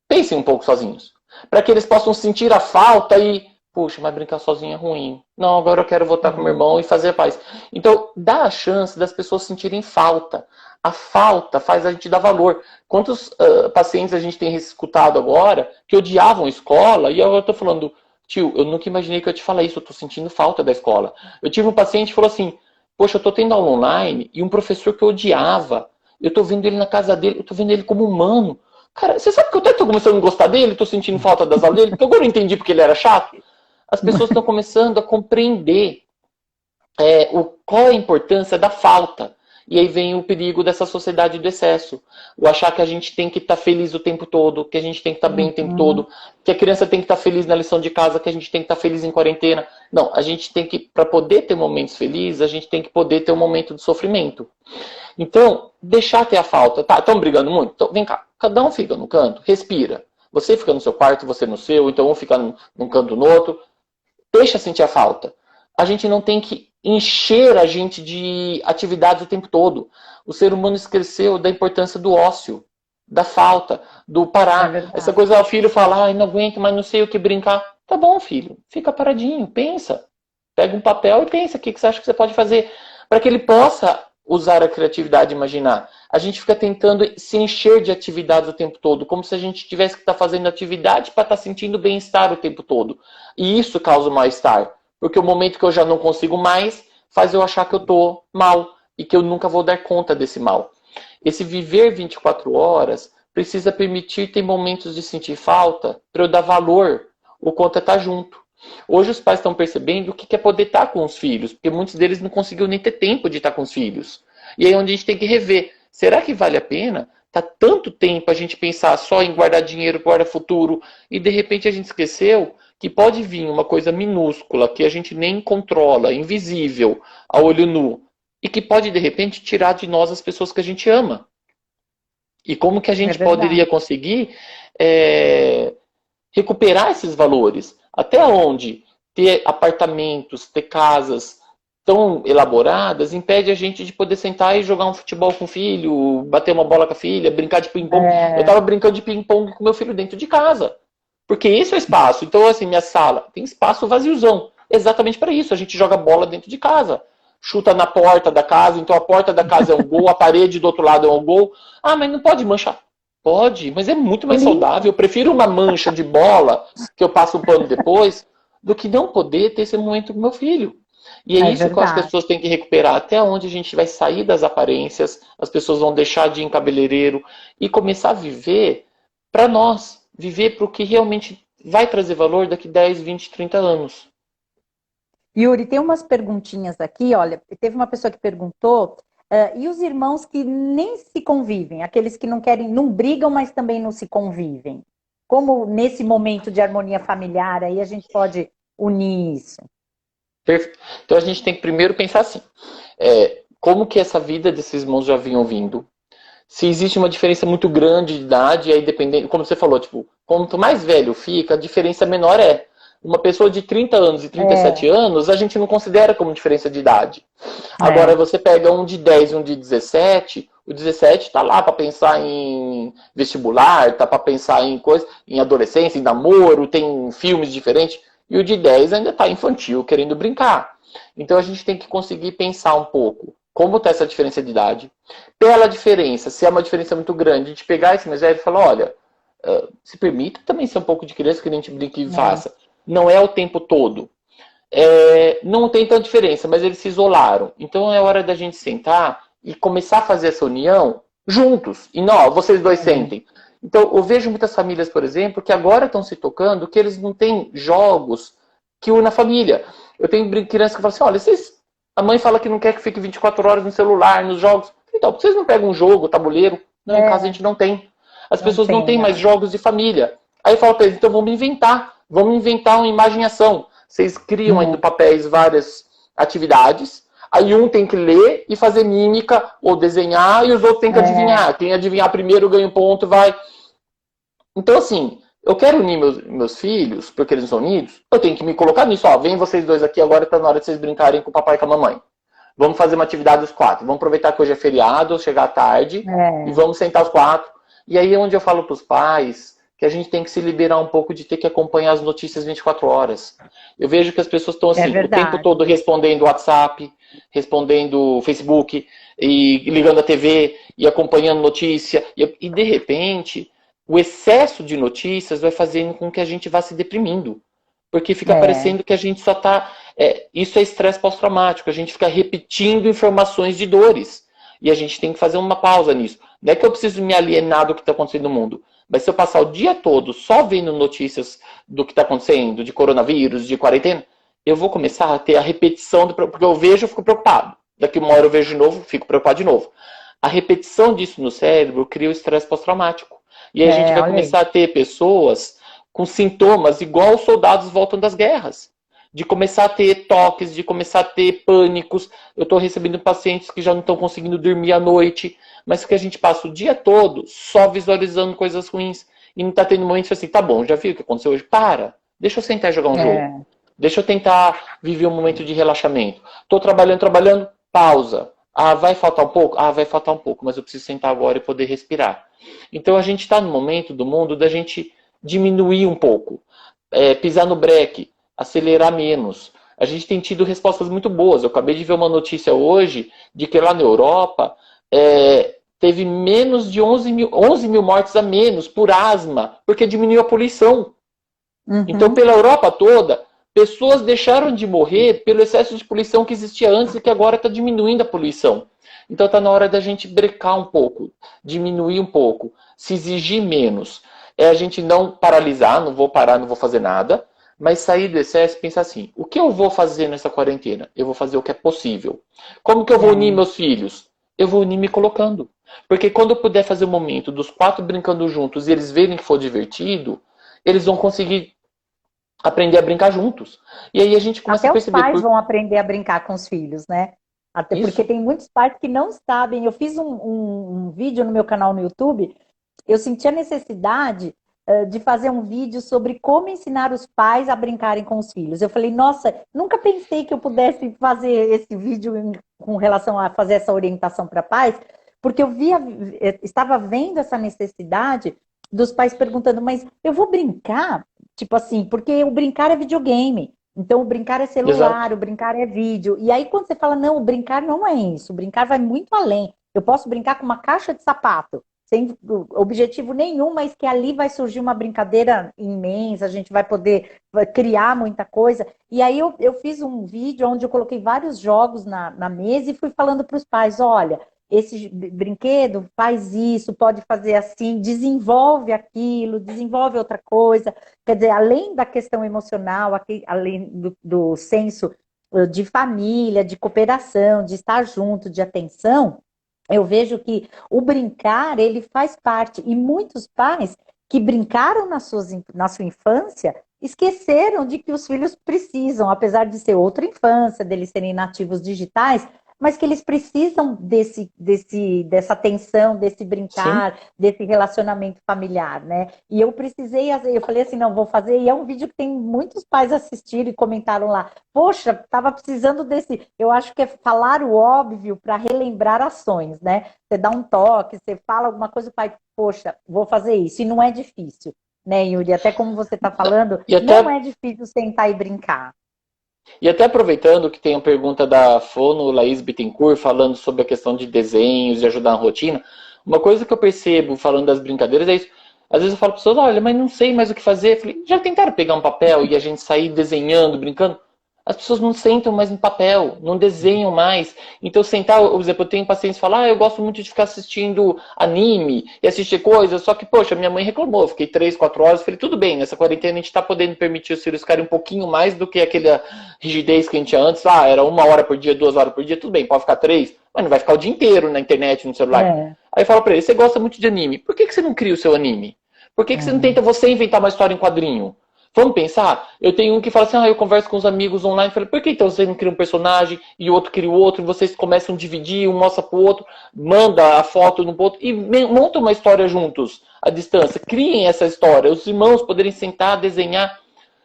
pensem um pouco sozinhos. Para que eles possam sentir a falta e, puxa, mas brincar sozinho é ruim. Não, agora eu quero voltar com meu irmão e fazer a paz. Então, dá a chance das pessoas sentirem falta. A falta faz a gente dar valor. Quantos pacientes a gente tem escutado agora que odiavam a escola e eu estou falando, tio, eu nunca imaginei que eu ia te falar isso, eu estou sentindo falta da escola. Eu tive um paciente que falou assim, poxa, eu estou tendo aula online e um professor que eu odiava, eu estou vendo ele na casa dele, eu estou vendo ele como humano. Cara, você sabe que eu até estou começando a gostar dele, estou sentindo falta das aulas dele, porque agora eu entendi porque ele era chato. As pessoas estão começando a compreender qual é a importância da falta. E aí vem o perigo dessa sociedade do excesso. O achar que a gente tem que estar feliz o tempo todo, que a gente tem que estar bem o tempo todo, que a criança tem que estar feliz na lição de casa, que a gente tem que estar feliz em quarentena. Não, a gente tem que, para poder ter momentos felizes, a gente tem que poder ter um momento de sofrimento. Então, deixar ter a falta. Tá, estão brigando muito? Então, vem cá, cada um fica no canto, respira. Você fica no seu quarto, você no seu, então um fica num canto no outro. Deixa sentir a falta. A gente não tem que encher a gente de atividades o tempo todo. O ser humano esqueceu da importância do ócio, da falta, do parar. Essa coisa, o filho fala, não aguento, mas não sei o que brincar. Tá bom, filho, fica paradinho, pensa. Pega um papel e pensa o que você acha que você pode fazer. Para que ele possa usar a criatividade e imaginar. A gente fica tentando se encher de atividades o tempo todo, como se a gente tivesse que estar fazendo atividade para estar sentindo bem-estar o tempo todo. E isso causa o mal-estar. Porque o momento que eu já não consigo mais, faz eu achar que eu estou mal e que eu nunca vou dar conta desse mal. Esse viver 24 horas precisa permitir ter momentos de sentir falta para eu dar valor o quanto é estar junto. Hoje os pais estão percebendo o que é poder estar com os filhos, porque muitos deles não conseguiram nem ter tempo de estar com os filhos. E aí é onde a gente tem que rever. Será que vale a pena? Tá tanto tempo a gente pensar só em guardar dinheiro, guardar futuro, e de repente a gente esqueceu que pode vir uma coisa minúscula, que a gente nem controla, invisível, a olho nu, e que pode de repente tirar de nós as pessoas que a gente ama. E como que a gente poderia conseguir recuperar esses valores? Até onde ter apartamentos, ter casas tão elaboradas, impede a gente de poder sentar e jogar um futebol com o filho, bater uma bola com a filha, brincar de ping-pong. Eu É, estava brincando de ping-pong com meu filho dentro de casa. Porque esse é o espaço. Então, assim, minha sala tem espaço vaziozão. Exatamente para isso. A gente joga bola dentro de casa. Chuta na porta da casa, então a porta da casa é um gol, a parede do outro lado é um gol. Ah, mas não pode manchar. Pode, mas é muito por mais isso, saudável. Eu prefiro uma mancha de bola que eu passo um pano depois do que não poder ter esse momento com meu filho. E é é isso que eu acho que as verdade. pessoas têm que recuperar. Até onde a gente vai sair das aparências, as pessoas vão deixar de ir em cabeleireiro e começar a viver para nós. Viver para o que realmente vai trazer valor daqui 10, 20, 30 anos. Yuri, tem umas perguntinhas aqui, olha, teve uma pessoa que perguntou, e os irmãos que nem se convivem, aqueles que não querem, não brigam, mas também não se convivem? Como nesse momento de harmonia familiar aí a gente pode unir isso? Então a gente tem que primeiro pensar assim: como que essa vida desses irmãos já vinham vindo? Se existe uma diferença muito grande de idade, aí dependendo, como você falou, tipo, quanto mais velho fica, a diferença menor é. Uma pessoa de 30 anos e trinta e É, sete anos, a gente não considera como diferença de idade. Agora é, você pega um de 10 e um de 17, o 17 está lá para pensar em vestibular, tá para pensar em coisa, em adolescência, em namoro, tem filmes diferentes, e o de 10 ainda está infantil, querendo brincar. Então a gente tem que conseguir pensar um pouco como está essa diferença de idade. Pela diferença, se é uma diferença muito grande, a gente pegar esse mais velho e falar, olha, se permita também ser um pouco de criança que a gente brinque e é, faça. Não é o tempo todo. Não tem tanta diferença, mas eles se isolaram. Então é hora da gente sentar e começar a fazer essa união juntos. E não, vocês dois é, sentem. Então eu vejo muitas famílias, por exemplo, que agora estão se tocando que eles não têm jogos que unem a família. Eu tenho crianças que falam assim, olha, a mãe fala que não quer que fique 24 horas no celular, nos jogos. Então, por que vocês não pegam um jogo, tabuleiro? Não, em casa a é, gente não tem. As não pessoas não têm tem. mais jogos de família. Aí eu falo para eles, então vamos inventar uma imagem-ação. Vocês criam aí no É, papéis várias atividades, aí um tem que ler e fazer mímica ou desenhar, e os outros têm que é, adivinhar. Quem adivinhar primeiro ganha um ponto, vai. Então, assim, eu quero unir meus filhos, porque eles não são unidos, eu tenho que me colocar nisso. Ó, vem vocês dois aqui, agora tá na hora de vocês brincarem com o papai e com a mamãe. Vamos fazer uma atividade os quatro. Vamos aproveitar que hoje é feriado, chegar à tarde, e é, vamos sentar os quatro. E aí é onde eu falo para os pais que a gente tem que se liberar um pouco de ter que acompanhar as notícias 24 horas. Eu vejo que as pessoas estão é assim, o tempo verdade. todo respondendo WhatsApp, respondendo Facebook, e ligando a TV, e acompanhando notícia, e de repente o excesso de notícias vai fazendo com que a gente vá se deprimindo. Porque fica É, parecendo que a gente só está. Isso é estresse pós-traumático, a gente fica repetindo informações de dores. E a gente tem que fazer uma pausa nisso. Não é que eu preciso me alienar do que está acontecendo no mundo, mas se eu passar o dia todo só vendo notícias do que está acontecendo, de coronavírus, de quarentena, eu vou começar a ter a repetição, porque eu vejo, eu fico preocupado. Daqui uma hora eu vejo de novo, fico preocupado de novo. A repetição disso no cérebro cria o estresse pós-traumático. E aí a gente vai olha aí. começar a ter pessoas com sintomas igual os soldados voltam das guerras. De começar a ter toques, de começar a ter pânicos. Eu estou recebendo pacientes que já não estão conseguindo dormir à noite, mas que a gente passa o dia todo só visualizando coisas ruins. E não está tendo momentos assim, tá bom, já viu o que aconteceu hoje? Para, deixa eu sentar e jogar um jogo. É, Deixa eu tentar viver um momento de relaxamento. Estou trabalhando, pausa. Ah, vai faltar um pouco? Ah, vai faltar um pouco, mas eu preciso sentar agora e poder respirar. Então a gente está no momento do mundo da gente diminuir um pouco, pisar no breque, acelerar menos. A gente tem tido respostas muito boas. Eu acabei de ver uma notícia hoje de que lá na Europa teve menos de 11 mil mortes a menos por asma, porque diminuiu a poluição. Então, uhum, pela Europa toda, pessoas deixaram de morrer pelo excesso de poluição que existia antes e que agora está diminuindo a poluição. Então, está na hora da gente brecar um pouco, diminuir um pouco, se exigir menos. É a gente não paralisar, não vou parar, não vou fazer nada, mas sair do excesso e pensar assim: o que eu vou fazer nessa quarentena? Eu vou fazer o que é possível. Como que eu vou unir é, meus filhos? Eu vou unir me colocando. Porque quando eu puder fazer o momento dos quatro brincando juntos e eles verem que for divertido, eles vão conseguir aprender a brincar juntos. E aí a gente começa a até os perceber pais por vão aprender a brincar com os filhos, né? Até porque isso. tem muitos pais que não sabem. Eu fiz um vídeo no meu canal no YouTube, eu senti a necessidade. de fazer um vídeo sobre como ensinar os pais a brincarem com os filhos. Eu falei, nossa, nunca pensei que eu pudesse fazer esse vídeo com relação a fazer essa orientação para pais, porque estava vendo essa necessidade dos pais perguntando, mas eu vou brincar? Tipo assim, porque o brincar é videogame. Então, o brincar é Exato. celular, o brincar é vídeo. E aí, quando você fala, não, o brincar não é isso, o brincar vai muito além. Eu posso brincar com uma caixa de sapato, sem objetivo nenhum, mas que ali vai surgir uma brincadeira imensa, a gente vai criar muita coisa. E aí, eu fiz um vídeo onde eu coloquei vários jogos na mesa e fui falando para os pais: olha, esse brinquedo faz isso, pode fazer assim, desenvolve aquilo, desenvolve outra coisa. Quer dizer, além da questão emocional, além do senso de família, de cooperação, de estar junto, de atenção, eu vejo que o brincar, ele faz parte. E muitos pais que brincaram na sua infância esqueceram de que os filhos precisam, apesar de ser outra infância, deles serem nativos digitais, mas que eles precisam dessa atenção, desse Sim. brincar, desse relacionamento familiar, né? E eu precisei, eu falei assim, não, vou fazer, e é um vídeo que tem muitos pais assistiram e comentaram lá, poxa, estava precisando desse, eu acho que é falar o óbvio para relembrar ações, né? Você dá um toque, você fala alguma coisa, o pai, poxa, vou fazer isso, e não é difícil, né, Yuri? Até como você está falando, E não até é difícil sentar e brincar. E até aproveitando que tem a pergunta da Fono Laís Bittencourt falando sobre a questão de desenhos e ajudar na rotina, uma coisa que eu percebo falando das brincadeiras é isso. Às vezes eu falo para pessoas, olha, mas não sei mais o que fazer. Eu falei, já tentaram pegar um papel e a gente sair desenhando, brincando? As pessoas não sentam mais no papel, não desenham mais. Então, sentar, por exemplo, eu tenho pacientes que falam, eu gosto muito de ficar assistindo anime e assistir coisas, só que, poxa, minha mãe reclamou, eu fiquei 3, 4 horas, falei, tudo bem, nessa quarentena a gente está podendo permitir os filhos ficarem um pouquinho mais do que aquela rigidez que a gente tinha antes, era 1 hora por dia, 2 horas por dia, tudo bem, pode ficar 3, mas não vai ficar o dia inteiro na internet, no celular. É, Aí eu falo pra ele, você gosta muito de anime, por que você não cria o seu anime? Por que você não é. tenta você inventar uma história em quadrinho? Vamos pensar? Eu tenho um que fala assim, eu converso com os amigos online. Eu falei, por que então você não cria um personagem e o outro cria o outro, e vocês começam a dividir, um mostra pro outro, manda a foto no outro e monta uma história juntos, à distância. Criem essa história, os irmãos poderem sentar, desenhar.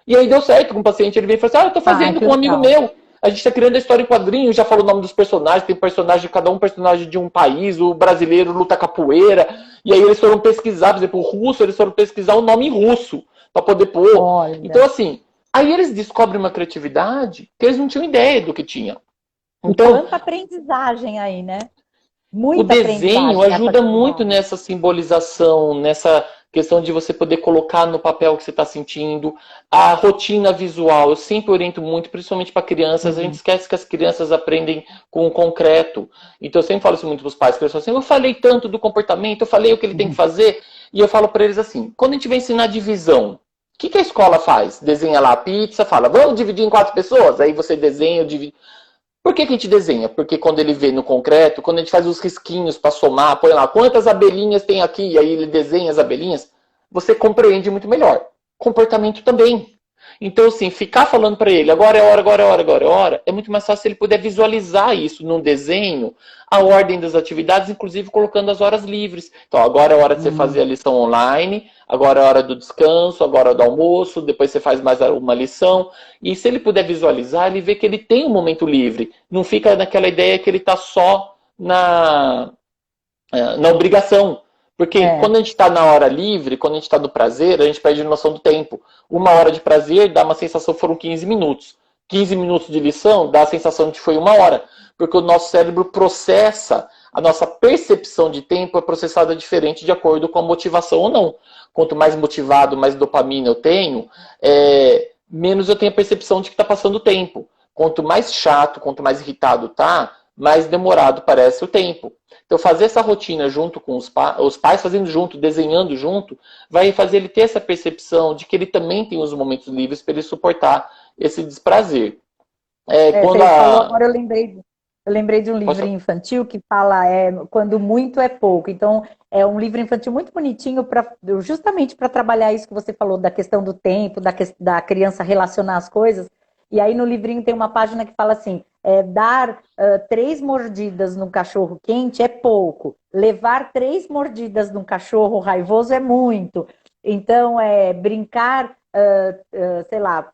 E aí deu certo com o paciente, ele veio e falou assim, eu tô Ah, fazendo que com um amigo legal. meu. A gente tá criando a história em quadrinho, já falou o nome dos personagens, tem personagem, cada um personagem de um país, o brasileiro luta capoeira, e aí eles foram pesquisar, por exemplo, o russo, eles foram pesquisar o nome russo para poder pôr. Então, Olha. assim, aí eles descobrem uma criatividade que eles não tinham ideia do que tinha. E Então, quanta aprendizagem aí, né? o Muita desenho aprendizagem nessa ajuda muito atividade. nessa simbolização, nessa questão de você poder colocar no papel o que você está sentindo, a rotina visual. Eu sempre oriento muito, principalmente para crianças. A gente Sim. esquece que as crianças aprendem com o concreto. Então eu sempre falo isso muito para os pais, que eles falam assim: eu falei tanto do comportamento, eu falei o que ele tem que fazer, e eu falo para eles assim: quando a gente vai ensinar divisão, o que a escola faz? Desenha lá a pizza, fala, vamos dividir em 4 pessoas? Aí você desenha, divide. Por que a gente desenha? Porque quando ele vê no concreto, quando a gente faz os risquinhos para somar, põe lá quantas abelhinhas tem aqui, e aí ele desenha as abelhinhas, você compreende muito melhor. Comportamento também. Então, assim, ficar falando para ele, agora é hora, agora é hora, agora é hora, é muito mais fácil se ele puder visualizar isso num desenho, a ordem das atividades, inclusive colocando as horas livres. Então, agora é hora de você fazer a lição online, agora é hora do descanso, agora é do almoço, depois você faz mais uma lição. E se ele puder visualizar, ele vê que ele tem um momento livre. Não fica naquela ideia que ele está só na obrigação. Porque É, quando a gente está na hora livre, quando a gente está no prazer, a gente perde a noção do tempo. 1 hora de prazer dá uma sensação que foram 15 minutos. 15 minutos de lição dá a sensação de que foi 1 hora. Porque o nosso cérebro processa, a nossa percepção de tempo é processada diferente de acordo com a motivação ou não. Quanto mais motivado, mais dopamina eu tenho, menos eu tenho a percepção de que está passando o tempo. Quanto mais chato, quanto mais irritado tá, mais demorado parece o tempo. Então, fazer essa rotina junto com os pais, fazendo junto, desenhando junto, vai fazer ele ter essa percepção de que ele também tem os momentos livres para ele suportar esse desprazer. Quando você falou, a. agora eu lembrei de um livrinho infantil que fala quando muito é pouco. Então, é um livro infantil muito bonitinho justamente para trabalhar isso que você falou da questão do tempo, da criança relacionar as coisas. E aí no livrinho tem uma página que fala assim: dar 3 mordidas num cachorro quente é pouco, levar 3 mordidas num cachorro raivoso é muito. Então, brincar, sei lá,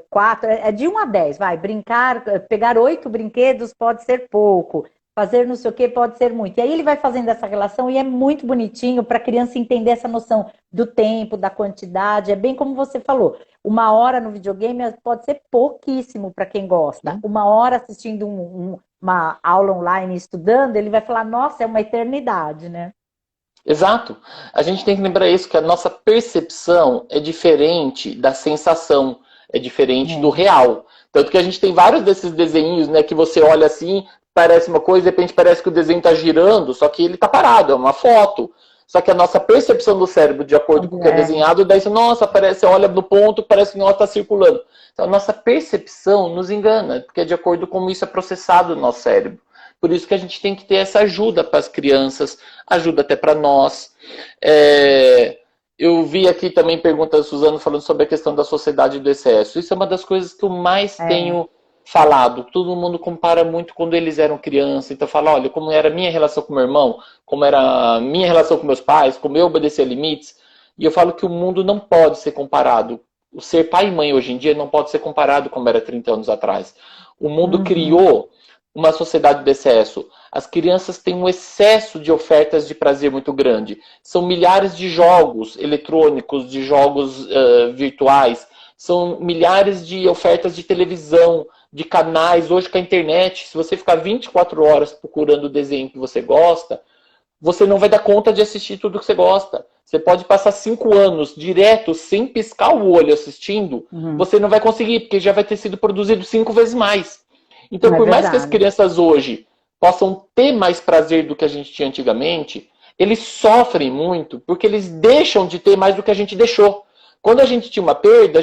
4, é de 1 a 10, vai. Brincar, pegar 8 brinquedos pode ser pouco. Fazer não sei o que pode ser muito. E aí ele vai fazendo essa relação e é muito bonitinho para a criança entender essa noção do tempo, da quantidade. É bem como você falou. 1 hora no videogame pode ser pouquíssimo para quem gosta. 1 hora assistindo uma aula online estudando, ele vai falar, nossa, é uma eternidade, né? Exato. A gente tem que lembrar isso, que a nossa percepção é diferente da sensação, é diferente do real. Tanto que a gente tem vários desses desenhos, né, que você olha assim, parece uma coisa, de repente parece que o desenho está girando, só que ele está parado, é uma foto. Só que a nossa percepção do cérebro, de acordo com o que é desenhado, daí você, nossa, parece, você olha no ponto, parece que o negócio está circulando. Então a nossa percepção nos engana, porque é de acordo com como isso é processado no nosso cérebro. Por isso que a gente tem que ter essa ajuda para as crianças, ajuda até para nós. Eu vi aqui também pergunta da Suzano falando sobre a questão da sociedade do excesso. Isso é uma das coisas que eu mais tenho falado. Todo mundo compara muito quando eles eram crianças. Então fala, olha, como era a minha relação com meu irmão, como era a minha relação com meus pais, como eu obedecia limites. E eu falo que o mundo não pode ser comparado. O ser pai e mãe hoje em dia não pode ser comparado como era 30 anos atrás. O mundo criou uma sociedade de excesso. As crianças têm um excesso de ofertas de prazer muito grande. São milhares de jogos eletrônicos, de jogos virtuais. São milhares de ofertas de televisão, de canais. Hoje com a internet, se você ficar 24 horas procurando o desenho que você gosta, você não vai dar conta de assistir tudo que você gosta. Você pode passar 5 anos direto, sem piscar o olho assistindo, você não vai conseguir, porque já vai ter sido produzido 5 vezes mais. Então, por mais que as crianças hoje possam ter mais prazer do que a gente tinha antigamente, eles sofrem muito porque eles deixam de ter mais do que a gente deixou. Quando a gente tinha uma perda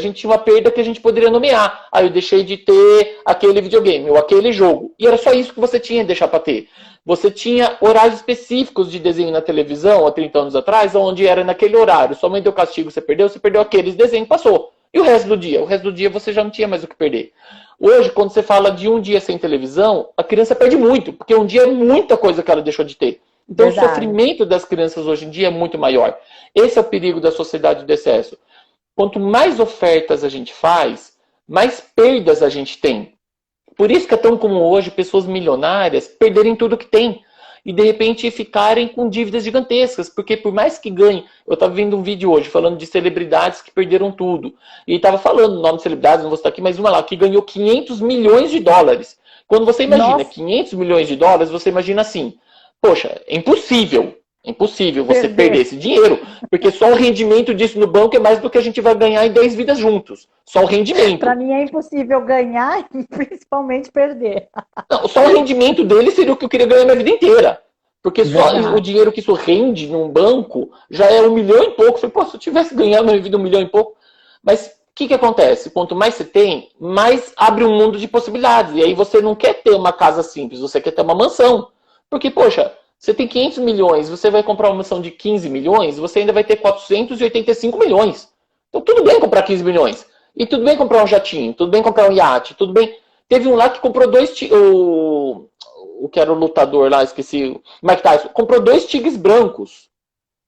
que a gente poderia nomear. Eu deixei de ter aquele videogame ou aquele jogo. E era só isso que você tinha de deixar para ter. Você tinha horários específicos de desenho na televisão há 30 anos atrás, onde era naquele horário. Somente deu castigo, você perdeu aqueles desenhos, passou. E o resto do dia? O resto do dia você já não tinha mais o que perder. Hoje, quando você fala de um dia sem televisão, a criança perde muito, porque um dia é muita coisa que ela deixou de ter. Então, o sofrimento das crianças hoje em dia é muito maior. Esse é o perigo da sociedade do excesso. Quanto mais ofertas a gente faz, mais perdas a gente tem. Por isso que é tão comum hoje pessoas milionárias perderem tudo que têm. E de repente ficarem com dívidas gigantescas. Porque por mais que ganhe... Eu estava vendo um vídeo hoje falando de celebridades que perderam tudo. E estava falando o nome de celebridades, não vou citar aqui, mas uma lá que ganhou 500 milhões de dólares. Quando você imagina 500 milhões de dólares, você imagina assim, poxa, é impossível. É impossível você perder esse dinheiro, porque só o rendimento disso no banco é mais do que a gente vai ganhar em 10 vidas juntos. Só o rendimento. Para mim é impossível ganhar e principalmente perder. Não, só o rendimento dele seria o que eu queria ganhar minha vida inteira. Porque só o dinheiro que isso rende num banco já é 1 milhão e pouco. Se eu tivesse ganhado na minha vida 1 milhão e pouco. Mas o que acontece? Quanto mais você tem, mais abre um mundo de possibilidades. E aí você não quer ter uma casa simples, você quer ter uma mansão. Porque, poxa, você tem 500 milhões, você vai comprar uma mansão de 15 milhões, você ainda vai ter 485 milhões. Então tudo bem comprar 15 milhões. E tudo bem comprar um jatinho, tudo bem comprar um iate, tudo bem. Teve um lá que comprou 2... O que era o lutador lá, esqueci. O Mike Tyson. Comprou 2 tigres brancos.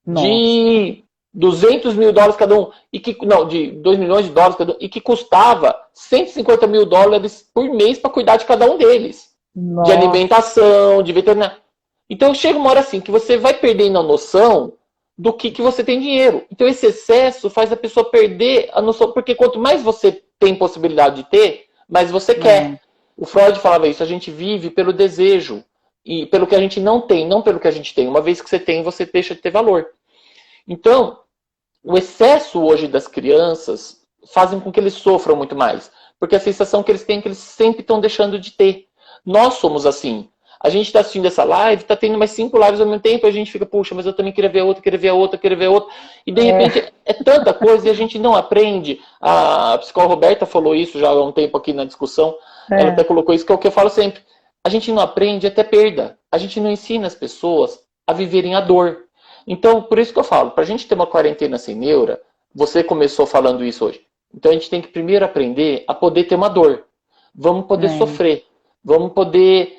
Nossa. De 200 mil dólares cada um. De 2 milhões de dólares cada um. E que custava 150 mil dólares por mês para cuidar de cada um deles. Nossa. De alimentação, de veterinário. Então chega uma hora assim que você vai perdendo a noção do que você tem dinheiro. Então esse excesso faz a pessoa perder a noção, porque quanto mais você tem possibilidade de ter, mais você quer. O Freud falava isso, a gente vive pelo desejo e pelo que a gente não tem, não pelo que a gente tem. Uma vez que você tem, você deixa de ter valor. Então, o excesso hoje das crianças fazem com que eles sofram muito mais, porque a sensação que eles têm é que eles sempre estão deixando de ter. Nós somos assim. A gente está assistindo essa live, está tendo mais 5 lives ao mesmo tempo, a gente fica, puxa, mas eu também queria ver outra, queria ver outra, queria ver outra. E de repente é tanta coisa e a gente não aprende. A psicóloga Roberta falou isso já há um tempo aqui na discussão. Ela até colocou isso, que é o que eu falo sempre. A gente não aprende até perda. A gente não ensina as pessoas a viverem a dor. Então, por isso que eu falo, para a gente ter uma quarentena sem neura, você começou falando isso hoje. Então a gente tem que primeiro aprender a poder ter uma dor. Vamos poder sofrer. Vamos poder...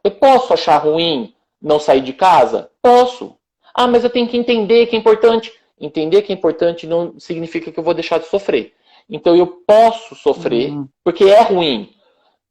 eu posso achar ruim não sair de casa? Posso. Mas eu tenho que entender que é importante. Entender que é importante não significa que eu vou deixar de sofrer. Então eu posso sofrer, porque é ruim.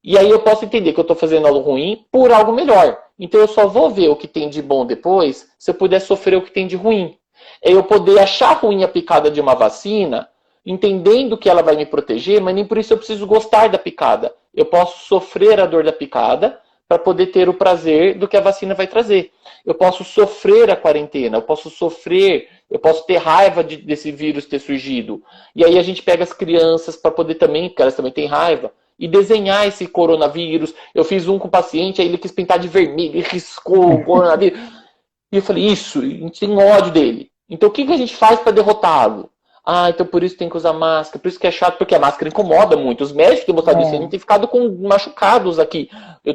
E aí eu posso entender que eu estou fazendo algo ruim por algo melhor. Então eu só vou ver o que tem de bom depois se eu puder sofrer o que tem de ruim. É eu poder achar ruim a picada de uma vacina, entendendo que ela vai me proteger, mas nem por isso eu preciso gostar da picada. Eu posso sofrer a dor da picada para poder ter o prazer do que a vacina vai trazer. Eu posso sofrer a quarentena, eu posso sofrer, eu posso ter raiva desse vírus ter surgido. E aí a gente pega as crianças para poder também, porque elas também têm raiva, e desenhar esse coronavírus. Eu fiz um com o paciente, aí ele quis pintar de vermelho, ele riscou o coronavírus. E eu falei, isso, a gente tem ódio dele. Então o que a gente faz para derrotá-lo? Ah, então por isso tem que usar máscara, por isso que é chato, porque a máscara incomoda muito. Os médicos têm mostrado isso, a gente tem ficado com machucados aqui. Eu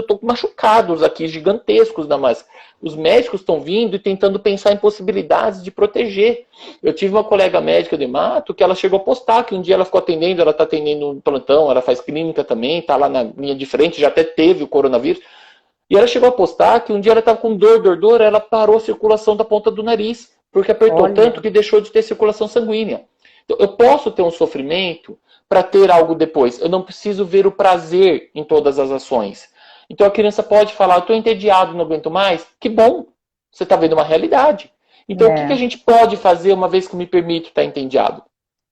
tô com machucados aqui, gigantescos da máscara. Os médicos estão vindo e tentando pensar em possibilidades de proteger. Eu tive uma colega médica de Mato que ela chegou a postar que um dia ela ficou atendendo, ela está atendendo um plantão, ela faz clínica também, está lá na linha de frente, já até teve o coronavírus. E ela chegou a postar que um dia ela estava com dor, ela parou a circulação da ponta do nariz, porque apertou tanto que deixou de ter circulação sanguínea. Então, eu posso ter um sofrimento para ter algo depois. Eu não preciso ver o prazer em todas as ações. Então a criança pode falar, eu estou entediado, não aguento mais. Que bom, você está vendo uma realidade. Então o que a gente pode fazer uma vez que eu me permito estar entediado?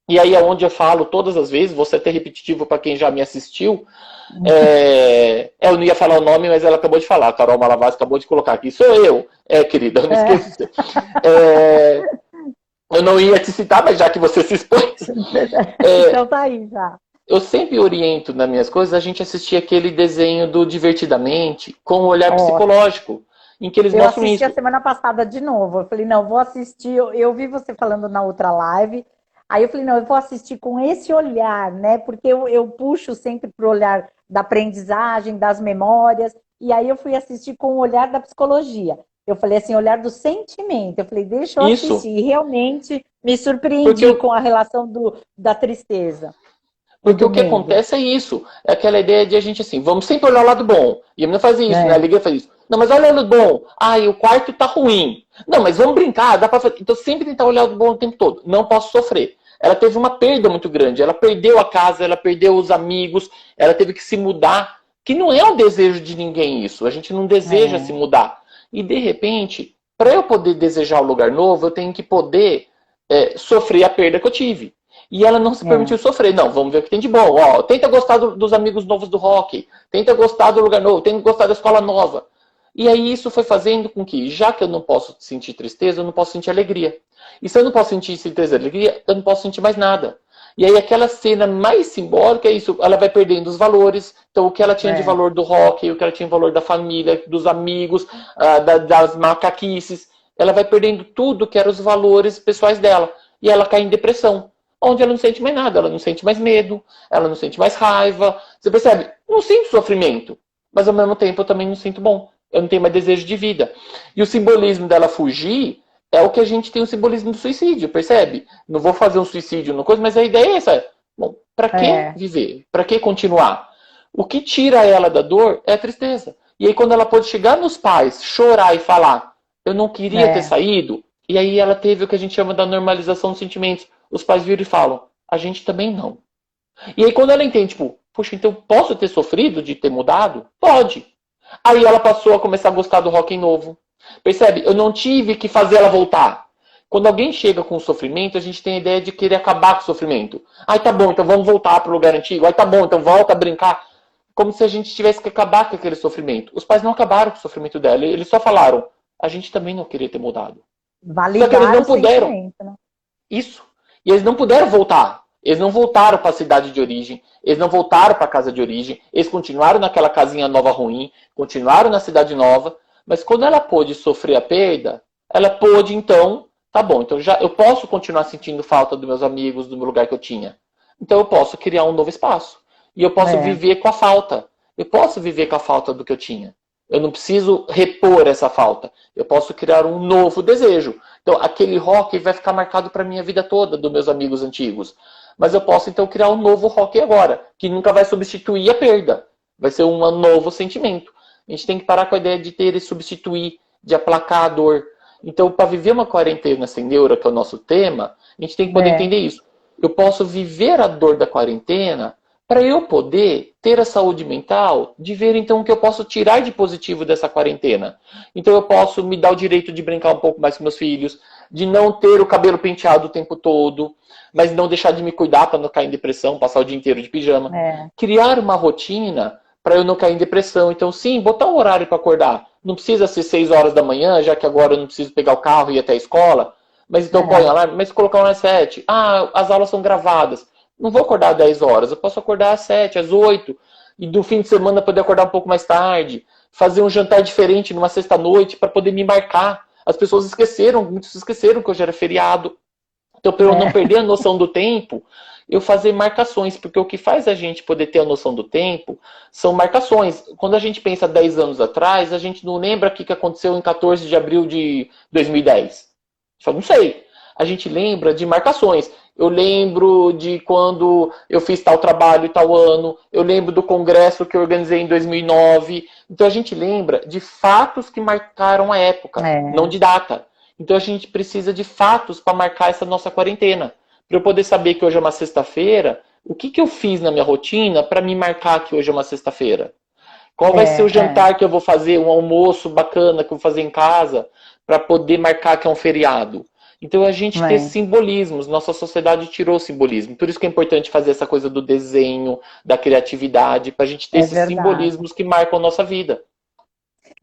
E aí é onde eu falo todas as vezes, vou ser até repetitivo para quem já me assistiu. Eu não ia falar o nome, mas ela acabou de falar. A Carol Malavaz acabou de colocar aqui. Sou eu. Querida, eu não esqueci. Eu não ia te citar, mas já que você se expôs. Então tá aí já. Eu sempre oriento nas minhas coisas a gente assistir aquele desenho do Divertidamente com um olhar psicológico. Em que eles mostram isso. Eu assisti a semana passada de novo. Eu falei, não, vou assistir. Eu vi você falando na outra live. Aí eu falei, não, eu vou assistir com esse olhar, né? Porque eu puxo sempre para o olhar da aprendizagem, das memórias. E aí eu fui assistir com o olhar da psicologia. Eu falei assim, olhar do sentimento. Eu falei, deixa eu assistir. E realmente me surpreendi com a relação da tristeza. Porque o que acontece é isso. É aquela ideia de a gente assim, vamos sempre olhar o lado bom. E a menina fazia isso, né? A Liga faz isso. Não, mas olha o lado bom. E o quarto tá ruim. Não, mas vamos brincar, dá pra fazer. Então sempre tentar olhar o lado bom o tempo todo. Não posso sofrer. Ela teve uma perda muito grande. Ela perdeu a casa, ela perdeu os amigos, ela teve que se mudar. Que não é um desejo de ninguém isso. A gente não deseja se mudar. E de repente, para eu poder desejar um lugar novo, eu tenho que poder sofrer a perda que eu tive. E ela não se permitiu sofrer. Não, vamos ver o que tem de bom. Tenta gostar dos amigos novos do rock. Tenta gostar do lugar novo. Tenta gostar da escola nova. E aí isso foi fazendo com que, já que eu não posso sentir tristeza, eu não posso sentir alegria. E se eu não posso sentir tristeza e alegria, eu não posso sentir mais nada. E aí aquela cena mais simbólica é isso. Ela vai perdendo os valores. Então o que ela tinha de valor do rock, o que ela tinha de valor da família, dos amigos, das macaquices. Ela vai perdendo tudo que eram os valores pessoais dela. E ela cai em depressão. Onde ela não sente mais nada, ela não sente mais medo, ela não sente mais raiva. Você percebe? Não sinto sofrimento, mas ao mesmo tempo eu também não sinto bom. Eu não tenho mais desejo de vida. E o simbolismo dela fugir é o que a gente tem o simbolismo do suicídio, percebe? Não vou fazer um suicídio, não coisa, mas a ideia é essa. Bom, para que viver? Para que continuar? O que tira ela da dor é a tristeza. E aí quando ela pode chegar nos pais, chorar e falar, eu não queria ter saído, e aí ela teve o que a gente chama da normalização dos sentimentos. Os pais viram e falam, a gente também não. E aí quando ela entende, tipo, puxa, então posso ter sofrido de ter mudado? Pode. Aí ela passou a começar a gostar do rock novo. Percebe? Eu não tive que fazer ela voltar. Quando alguém chega com sofrimento, a gente tem a ideia de querer acabar com o sofrimento. Tá bom, então vamos voltar para o lugar antigo. Tá bom, então volta a brincar. Como se a gente tivesse que acabar com aquele sofrimento. Os pais não acabaram com o sofrimento dela. Eles só falaram, a gente também não queria ter mudado. Validaram só que eles não puderam. Né? Isso. E eles não puderam voltar. Eles não voltaram para a cidade de origem. Eles não voltaram para a casa de origem. Eles continuaram naquela casinha nova ruim. Continuaram na cidade nova. Mas quando ela pôde sofrer a perda, ela pôde, então, tá bom, então já eu posso continuar sentindo falta dos meus amigos, do meu lugar que eu tinha. Então eu posso criar um novo espaço. E eu posso viver com a falta. Eu posso viver com a falta do que eu tinha. Eu não preciso repor essa falta. Eu posso criar um novo desejo. Então, aquele rock vai ficar marcado para a minha vida toda, dos meus amigos antigos. Mas eu posso, então, criar um novo rock agora, que nunca vai substituir a perda. Vai ser um novo sentimento. A gente tem que parar com a ideia de ter e substituir, de aplacar a dor. Então, para viver uma quarentena sem neura, que é o nosso tema, a gente tem que poder entender isso. Eu posso viver a dor da quarentena para eu poder ter a saúde mental de ver, então, o que eu posso tirar de positivo dessa quarentena. Então, eu posso me dar o direito de brincar um pouco mais com meus filhos, de não ter o cabelo penteado o tempo todo, mas não deixar de me cuidar para não cair em depressão, passar o dia inteiro de pijama. Criar uma rotina para eu não cair em depressão. Então, sim, botar um horário para acordar. Não precisa ser 6 horas da manhã, já que agora eu não preciso pegar o carro e ir até a escola. Mas então põe alarme, mas colocar uma às 7. Ah, as aulas são gravadas. Não vou acordar às 10 horas, eu posso acordar às 7, às 8. E do fim de semana poder acordar um pouco mais tarde. Fazer um jantar diferente numa sexta-noite para poder me marcar. As pessoas esqueceram, muitos esqueceram que hoje era feriado. Então, para eu não perder a noção do tempo, eu fazer marcações, porque o que faz a gente poder ter a noção do tempo são marcações. Quando a gente pensa 10 anos atrás, a gente não lembra o que aconteceu em 14 de abril de 2010. Só não sei. A gente lembra de marcações. Eu lembro de quando eu fiz tal trabalho e tal ano. Eu lembro do congresso que eu organizei em 2009. Então a gente lembra de fatos que marcaram a época, não de data. Então a gente precisa de fatos para marcar essa nossa quarentena. Para eu poder saber que hoje é uma sexta-feira, o que eu fiz na minha rotina para me marcar que hoje é uma sexta-feira? Qual vai ser o jantar que eu vou fazer, um almoço bacana que eu vou fazer em casa, para poder marcar que é um feriado? Então a gente ter simbolismos, nossa sociedade tirou o simbolismo. Por isso que é importante fazer essa coisa do desenho, da criatividade, para a gente ter esses simbolismos que marcam a nossa vida.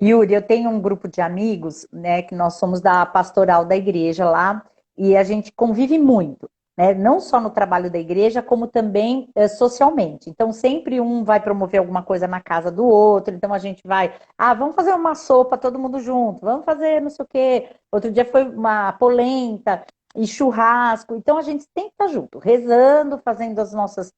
Yuri, eu tenho um grupo de amigos, né, que nós somos da pastoral da igreja lá, e a gente convive muito, né, não só no trabalho da igreja, como também socialmente. Então, sempre um vai promover alguma coisa na casa do outro, então a gente vai, vamos fazer uma sopa todo mundo junto, vamos fazer não sei o quê. Outro dia foi uma polenta e churrasco, então a gente tem que estar junto, rezando, fazendo as nossas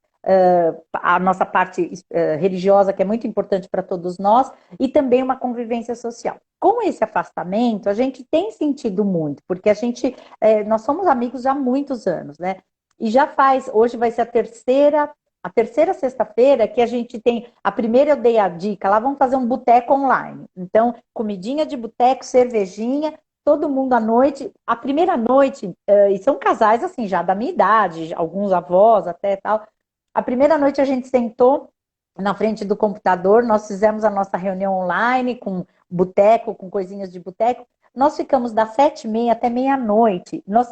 a nossa parte religiosa, que é muito importante para todos nós, e também uma convivência social. Com esse afastamento, a gente tem sentido muito, porque nós somos amigos há muitos anos, né? E hoje vai ser a terceira sexta-feira que a gente tem, a primeira eu dei a dica, lá vamos fazer um boteco online. Então, comidinha de boteco, cervejinha, todo mundo à noite. A primeira noite, e são casais assim, já da minha idade, alguns avós até tal. A primeira noite a gente sentou na frente do computador, nós fizemos a nossa reunião online com boteco, com coisinhas de boteco. Nós ficamos das 7h30 até meia-noite. Nós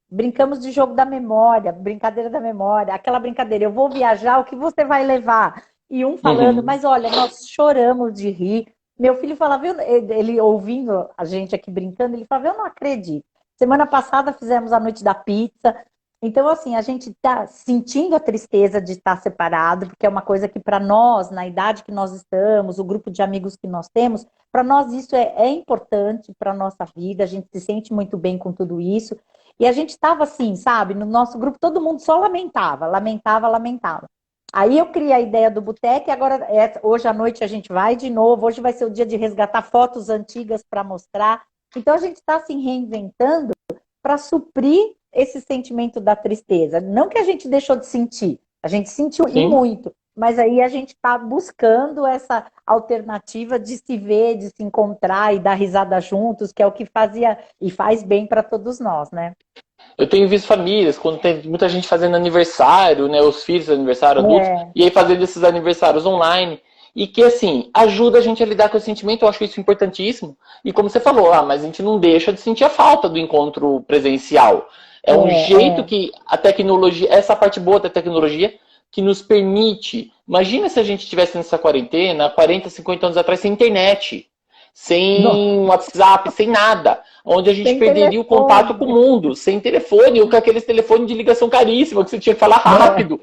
brincamos de jogo da memória, brincadeira da memória, aquela brincadeira, eu vou viajar, o que você vai levar? E um falando, mas olha, nós choramos de rir. Meu filho falava, ele ouvindo a gente aqui brincando, ele falava, eu não acredito. Semana passada fizemos a noite da pizza. Então, assim, a gente está sentindo a tristeza de estar separado, porque é uma coisa que para nós, na idade que nós estamos, o grupo de amigos que nós temos, para nós isso é importante para a nossa vida, a gente se sente muito bem com tudo isso. E a gente estava assim, sabe, no nosso grupo todo mundo só lamentava, lamentava, lamentava. Aí eu criei a ideia do boteco e agora, hoje à noite a gente vai de novo, hoje vai ser o dia de resgatar fotos antigas para mostrar. Então a gente está se reinventando para suprir esse sentimento da tristeza. Não que a gente deixou de sentir, a gente sentiu e muito, mas aí a gente está buscando essa alternativa de se ver, de se encontrar e dar risada juntos, que é o que fazia e faz bem para todos nós, né? Eu tenho visto famílias, quando tem muita gente fazendo aniversário, né, os filhos fazendo aniversário, adultos, e aí fazendo esses aniversários online, e que, assim, ajuda a gente a lidar com esse sentimento, eu acho isso importantíssimo. E como você falou, mas a gente não deixa de sentir a falta do encontro presencial. É um jeito que a tecnologia, essa parte boa da tecnologia, que nos permite. Imagina se a gente estivesse nessa quarentena, 40, 50 anos atrás, sem internet, sem WhatsApp, sem nada. Onde a gente perderia o contato com o mundo, sem telefone, ou com aqueles telefones de ligação caríssima, que você tinha que falar rápido.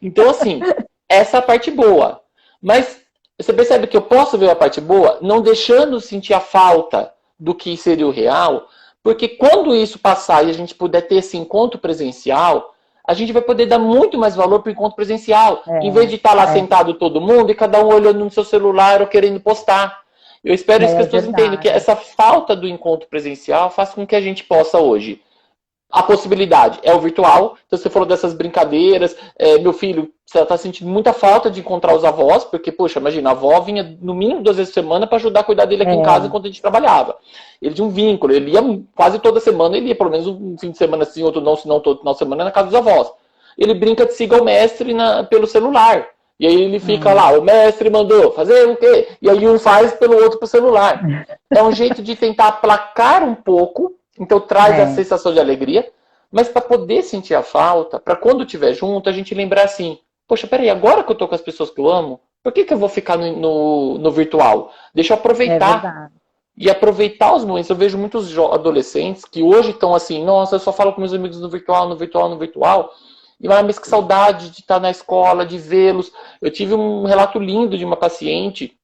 Então, assim, essa é a parte boa. Mas você percebe que eu posso ver a parte boa, não deixando sentir a falta do que seria o real. Porque quando isso passar e a gente puder ter esse encontro presencial, a gente vai poder dar muito mais valor para o encontro presencial. Em vez de estar lá sentado todo mundo e cada um olhando no seu celular ou querendo postar. Eu espero que as pessoas entendam que essa falta do encontro presencial faz com que a gente possa hoje a possibilidade é o virtual. Então você falou dessas brincadeiras. Meu filho, você está sentindo muita falta de encontrar os avós, porque, poxa, imagina, a avó vinha no mínimo 2 vezes por semana para ajudar a cuidar dele aqui em casa enquanto a gente trabalhava. Ele tinha um vínculo, ele ia quase toda semana, ele ia pelo menos um fim de semana sim, outro não, se não todo final de semana na casa dos avós. Ele brinca de siga o mestre pelo celular. E aí ele fica lá, o mestre mandou fazer o quê? E aí um faz pelo outro pro celular. É um jeito de tentar aplacar um pouco, então traz a sensação de alegria, mas para poder sentir a falta, para quando estiver junto, a gente lembrar assim, poxa, peraí, agora que eu tô com as pessoas que eu amo, por que eu vou ficar no virtual? Deixa eu aproveitar. E aproveitar os momentos. Eu vejo muitos adolescentes que hoje estão assim, nossa, eu só falo com meus amigos no virtual, no virtual, no virtual. E mas que saudade de estar na escola, de vê-los. Eu tive um relato lindo de uma paciente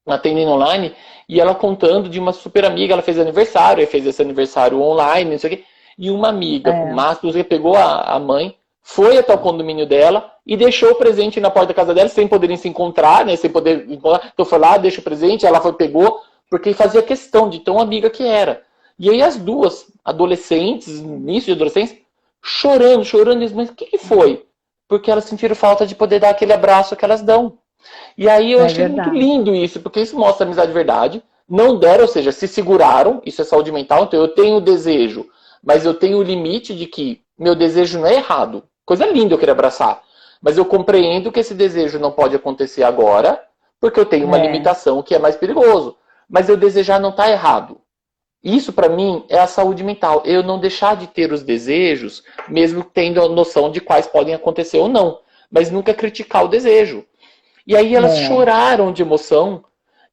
atendendo online, e ela contando de uma super amiga, ela fez aniversário, aí fez esse aniversário online, não sei o quê, e uma amiga, que pegou a mãe, foi até o condomínio dela e deixou o presente na porta da casa dela, sem poderem se encontrar, né, sem poder encontrar. Então foi lá, deixa o presente, ela foi, pegou, porque fazia questão de tão amiga que era. E aí as duas, adolescentes, início de adolescência, chorando, mas o que foi? Porque elas sentiram falta de poder dar aquele abraço que elas dão. E aí eu achei muito lindo isso, porque isso mostra a amizade de verdade. Não deram, ou seja, se seguraram, isso é saúde mental, então eu tenho o desejo, mas eu tenho o limite de que meu desejo não é errado. Coisa linda eu querer abraçar. Mas eu compreendo que esse desejo não pode acontecer agora, porque eu tenho uma limitação que é mais perigoso. Mas eu desejar não está errado. Isso, para mim, é a saúde mental. Eu não deixar de ter os desejos, mesmo tendo a noção de quais podem acontecer ou não. Mas nunca criticar o desejo. E aí elas choraram de emoção.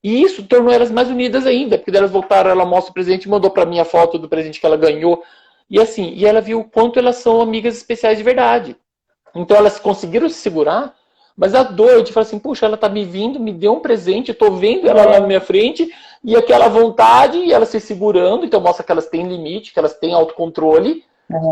E isso tornou elas mais unidas ainda. Porque elas voltaram, ela mostra o presente, mandou para mim a foto do presente que ela ganhou. E assim, e ela viu o quanto elas são amigas especiais de verdade. Então elas conseguiram se segurar, mas a dor de falar assim, puxa, ela tá me vindo, me deu um presente, eu tô vendo ela lá na minha frente, e aquela vontade, e ela se segurando, então mostra que elas têm limite, que elas têm autocontrole,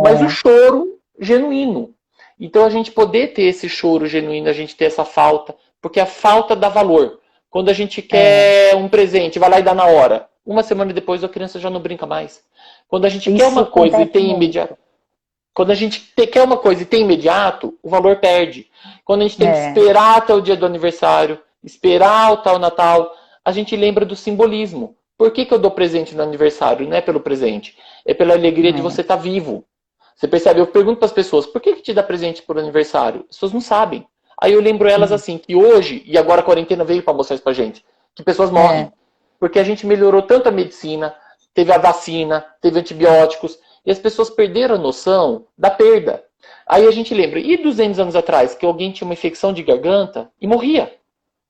mas o choro genuíno. Então a gente poder ter esse choro genuíno, a gente ter essa falta, porque a falta dá valor. Quando a gente quer um presente, vai lá e dá na hora. Uma semana depois a criança já não brinca mais. Quando a gente quer uma coisa e tem imediato. Quando a gente quer uma coisa e tem imediato, o valor perde. Quando a gente tem que esperar até o dia do aniversário, esperar o tal Natal, a gente lembra do simbolismo. Por que eu dou presente no aniversário? Não é pelo presente. É pela alegria de você estar vivo. Você percebe? Eu pergunto para as pessoas, por que te dá presente por aniversário? As pessoas não sabem. Aí eu lembro elas assim, que hoje, e agora a quarentena veio para mostrar isso pra gente, que pessoas morrem. Porque a gente melhorou tanto a medicina, teve a vacina, teve antibióticos, e as pessoas perderam a noção da perda. Aí a gente lembra, e 200 anos atrás, que alguém tinha uma infecção de garganta e morria?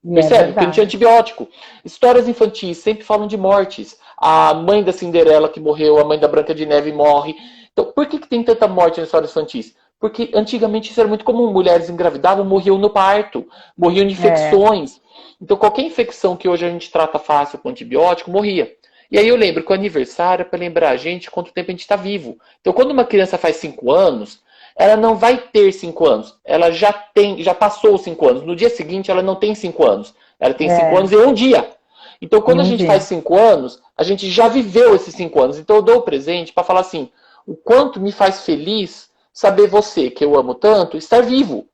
Percebe? Porque não tinha antibiótico. Histórias infantis sempre falam de mortes. A mãe da Cinderela que morreu, a mãe da Branca de Neve morre. Então, por que tem tanta morte nas histórias infantis? Porque antigamente isso era muito comum. Mulheres engravidavam, morriam no parto, morriam de infecções. Então, qualquer infecção que hoje a gente trata fácil com antibiótico, morria. E aí eu lembro que o aniversário é para lembrar a gente quanto tempo a gente está vivo. Então, quando uma criança faz 5 anos, ela não vai ter 5 anos. Ela já passou os 5 anos. No dia seguinte, ela não tem 5 anos. Ela tem 5 anos e um dia. Então, quando a gente faz 5 anos, a gente já viveu esses 5 anos. Então, eu dou o presente para falar assim, o quanto me faz feliz saber você, que eu amo tanto, estar vivo.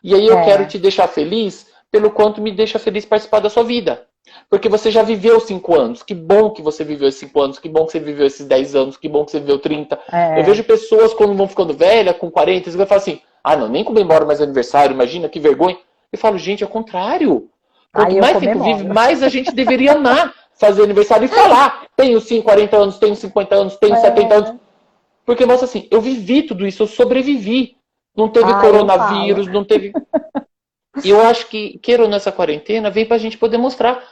E aí eu quero te deixar feliz pelo quanto me deixa feliz participar da sua vida. Porque você já viveu 5 anos. Que bom que você viveu esses 5 anos. Que bom que você viveu esses 10 anos. Que bom que você viveu 30. Eu vejo pessoas, quando vão ficando velhas, com 40, eles vão falar assim, ah, não, nem comemoro mais aniversário, imagina, que vergonha. Eu falo, gente, é o contrário. Quanto mais tempo vive, mais a gente deveria amar fazer aniversário e falar. Tenho 40 anos, tenho 50 anos, tenho 70 anos. Porque mostra assim, eu vivi tudo isso, eu sobrevivi. Não teve coronavírus, não teve... E eu acho que, queira ou não, essa quarentena vem pra gente poder mostrar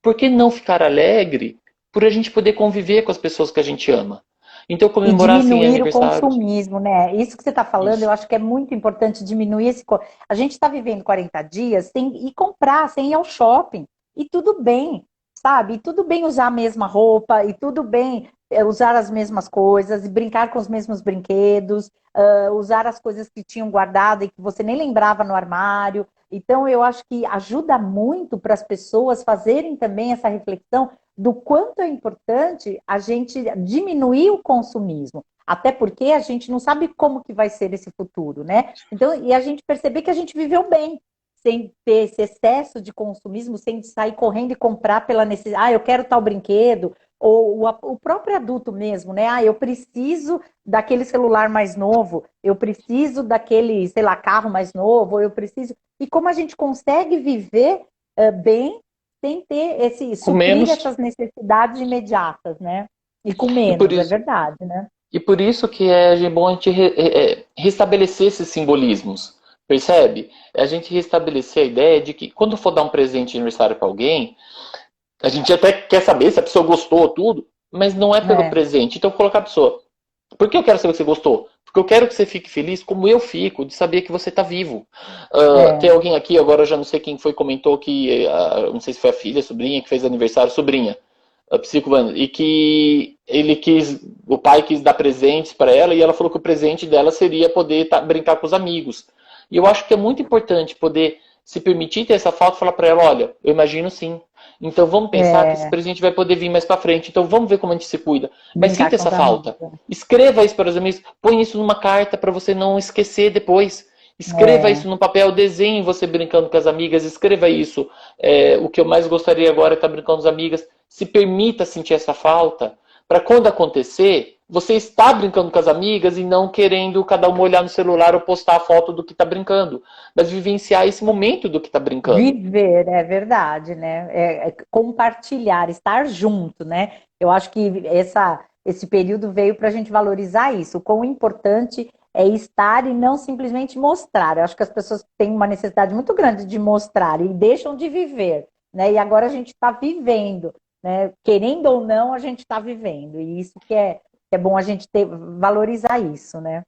por que não ficar alegre, por a gente poder conviver com as pessoas que a gente ama. Então, comemorar assim aniversários. O consumismo, né? Isso que você está falando, eu acho que é muito importante diminuir esse... A gente está vivendo 40 dias sem ir comprar, sem ir ao shopping. E tudo bem, sabe? E tudo bem usar a mesma roupa, e tudo bem usar as mesmas coisas, e brincar com os mesmos brinquedos, usar as coisas que tinham guardado e que você nem lembrava no armário. Então, eu acho que ajuda muito para as pessoas fazerem também essa reflexão do quanto é importante a gente diminuir o consumismo. Até porque a gente não sabe como que vai ser esse futuro, né? Então, e a gente perceber que a gente viveu bem, sem ter esse excesso de consumismo, sem sair correndo e comprar pela necessidade. Ah, eu quero tal brinquedo, ou o próprio adulto mesmo, né? Ah, eu preciso daquele celular mais novo, eu preciso daquele, sei lá, carro mais novo, eu preciso. E como a gente consegue viver bem sem ter Com suprir menos. essas necessidades imediatas, né? E com E por menos, é isso, verdade, né? e por isso que é bom a gente restabelecer esses simbolismos, percebe? É a gente restabelecer a ideia de que quando for dar um presente de aniversário para alguém, a gente até quer saber se a pessoa gostou, tudo, mas não é pelo É, presente. Então, colocar a pessoa, por que eu quero saber se você gostou? Porque eu quero que você fique feliz como eu fico, de saber que você está vivo. Tem é, alguém aqui, agora eu já não sei quem foi, comentou que, não sei se foi a filha, a sobrinha, que fez aniversário, sobrinha, e que o pai quis dar presentes para ela e ela falou que o presente dela seria poder brincar com os amigos. E eu acho que é muito importante poder se permitir ter essa falta e falar para ela, olha, eu imagino sim. Então vamos pensar que esse é, presente vai poder vir mais para frente. Então vamos ver como a gente se cuida. Mas sinta brincar com essa os amigos. falta. Escreva isso para os amigos. Põe isso numa carta para você não esquecer depois. Escreva É, isso no papel, desenhe você brincando com as amigas, escreva isso. O que eu mais gostaria agora é estar brincando com as amigas. Se permita sentir essa falta, para quando acontecer, você está brincando com as amigas e não querendo cada uma olhar no celular ou postar a foto do que está brincando, mas vivenciar esse momento do que está brincando. viver, é verdade, né? É compartilhar, estar junto, né? Eu acho que esse período veio para a gente valorizar isso, o quão importante é estar e não simplesmente mostrar. Eu acho que as pessoas têm uma necessidade muito grande de mostrar e deixam de viver, né? E agora a gente está vivendo, né? Querendo ou não, a gente está vivendo. E isso que é bom a gente valorizar isso, né?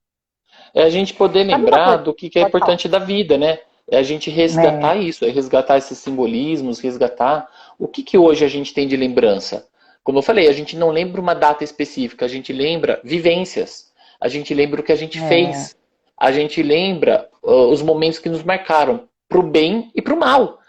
É a gente poder Sabe uma lembrar coisa? do que é Pode falar. importante da vida, né? É a gente É, resgatar isso, é resgatar esses simbolismos, resgatar o que hoje a gente tem de lembrança. Como eu falei, a gente não lembra uma data específica, a gente lembra vivências, a gente lembra o que a gente é, fez, a gente lembra os momentos que nos marcaram, pro bem e pro mal.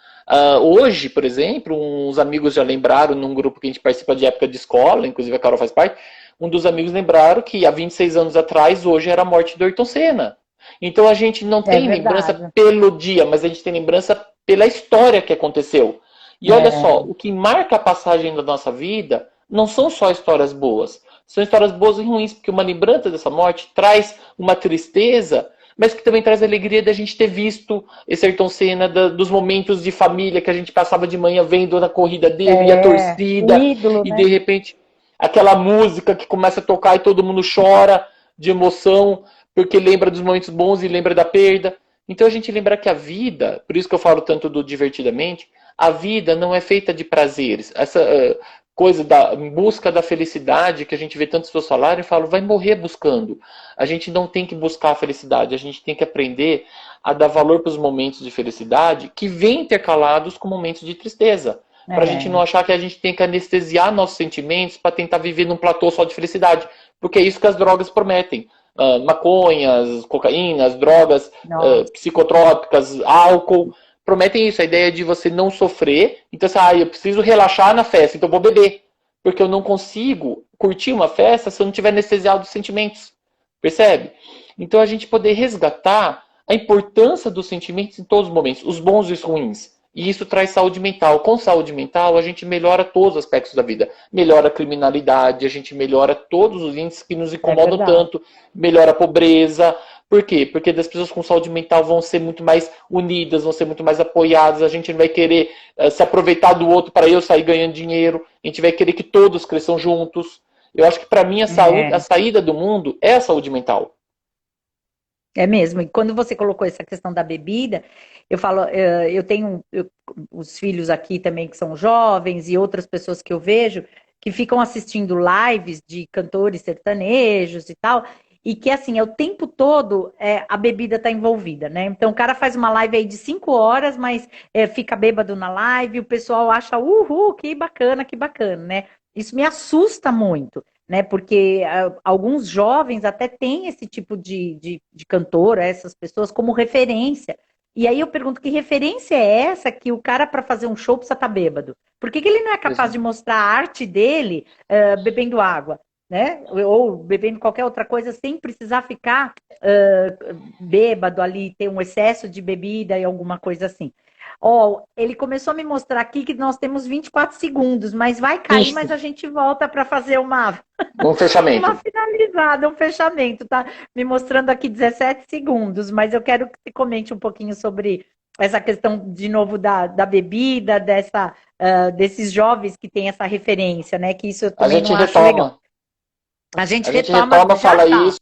Hoje, por exemplo, uns amigos já lembraram num grupo que a gente participa de época de escola, inclusive a Carol faz parte, um dos amigos lembraram que há 26 anos atrás, hoje era a morte do Ayrton Senna. Então a gente não é tem lembrança verdade. pelo dia, mas a gente tem lembrança pela história que aconteceu. E olha só, É, o que marca a passagem da nossa vida não são só histórias boas, são histórias boas e ruins, porque uma lembrança dessa morte traz uma tristeza, mas que também traz a alegria da gente ter visto esse Ayrton Senna, dos momentos de família que a gente passava de manhã vendo na corrida dele, e a o torcida, ídolo, e né? de repente aquela música que começa a tocar e todo mundo chora de emoção, porque lembra dos momentos bons e lembra da perda. Então a gente lembra que a vida, por isso que eu falo tanto do divertidamente, a vida não é feita de prazeres. Essa coisa da busca da felicidade que a gente vê tantas pessoas falarem, eu falo, vai morrer buscando. A gente não tem que buscar a felicidade, a gente tem que aprender a dar valor para os momentos de felicidade que vêm intercalados com momentos de tristeza. Para a gente não É, achar que a gente tem que anestesiar nossos sentimentos para tentar viver num platô só de felicidade. Porque é isso que as drogas prometem. Maconhas, cocaínas, drogas nossa, psicotrópicas, álcool, prometem isso, a ideia de você não sofrer. Então, assim, eu preciso relaxar na festa, então eu vou beber. Porque eu não consigo curtir uma festa se eu não tiver anestesiado dos sentimentos. Percebe? Então, a gente poder resgatar a importância dos sentimentos em todos os momentos, os bons e os ruins. E isso traz saúde mental. Com saúde mental, a gente melhora todos os aspectos da vida. Melhora a criminalidade, a gente melhora todos os índices que nos é incomodam verdade. tanto, melhora a pobreza. Por quê? Porque as pessoas com saúde mental vão ser muito mais unidas, vão ser muito mais apoiadas. A gente não vai querer se aproveitar do outro para eu sair ganhando dinheiro. A gente vai querer que todos cresçam juntos. Eu acho que para mim a saúde, a É, saída do mundo é a saúde mental. é mesmo. E quando você colocou essa questão da bebida, eu falo, eu tenho os filhos aqui também que são jovens e outras pessoas que eu vejo que ficam assistindo lives de cantores sertanejos e tal, e que assim, é o tempo todo a bebida está envolvida, né? Então o cara faz uma live aí de 5 horas, mas fica bêbado na live, o pessoal acha, uhul, que bacana, né? Isso me assusta muito, né? Porque alguns jovens até têm esse tipo de cantor, essas pessoas, como referência. E aí eu pergunto, que referência é essa que o cara, para fazer um show, precisa estar bêbado? Por que ele não é capaz de mostrar a arte dele bebendo água? né? Ou bebendo qualquer outra coisa sem precisar ficar bêbado ali, ter um excesso de bebida e alguma coisa assim. Ó, ele começou a me mostrar aqui que nós temos 24 segundos, mas vai cair, Ixi, mas a gente volta para fazer um uma fechamento. finalizada, um fechamento, tá? Me mostrando aqui 17 segundos, mas eu quero que você comente um pouquinho sobre essa questão, de novo, da bebida, desses jovens que têm essa referência, né? Que isso eu A também gente não acho legal. retoma. A gente A gente retoma retoma, já fala já. isso.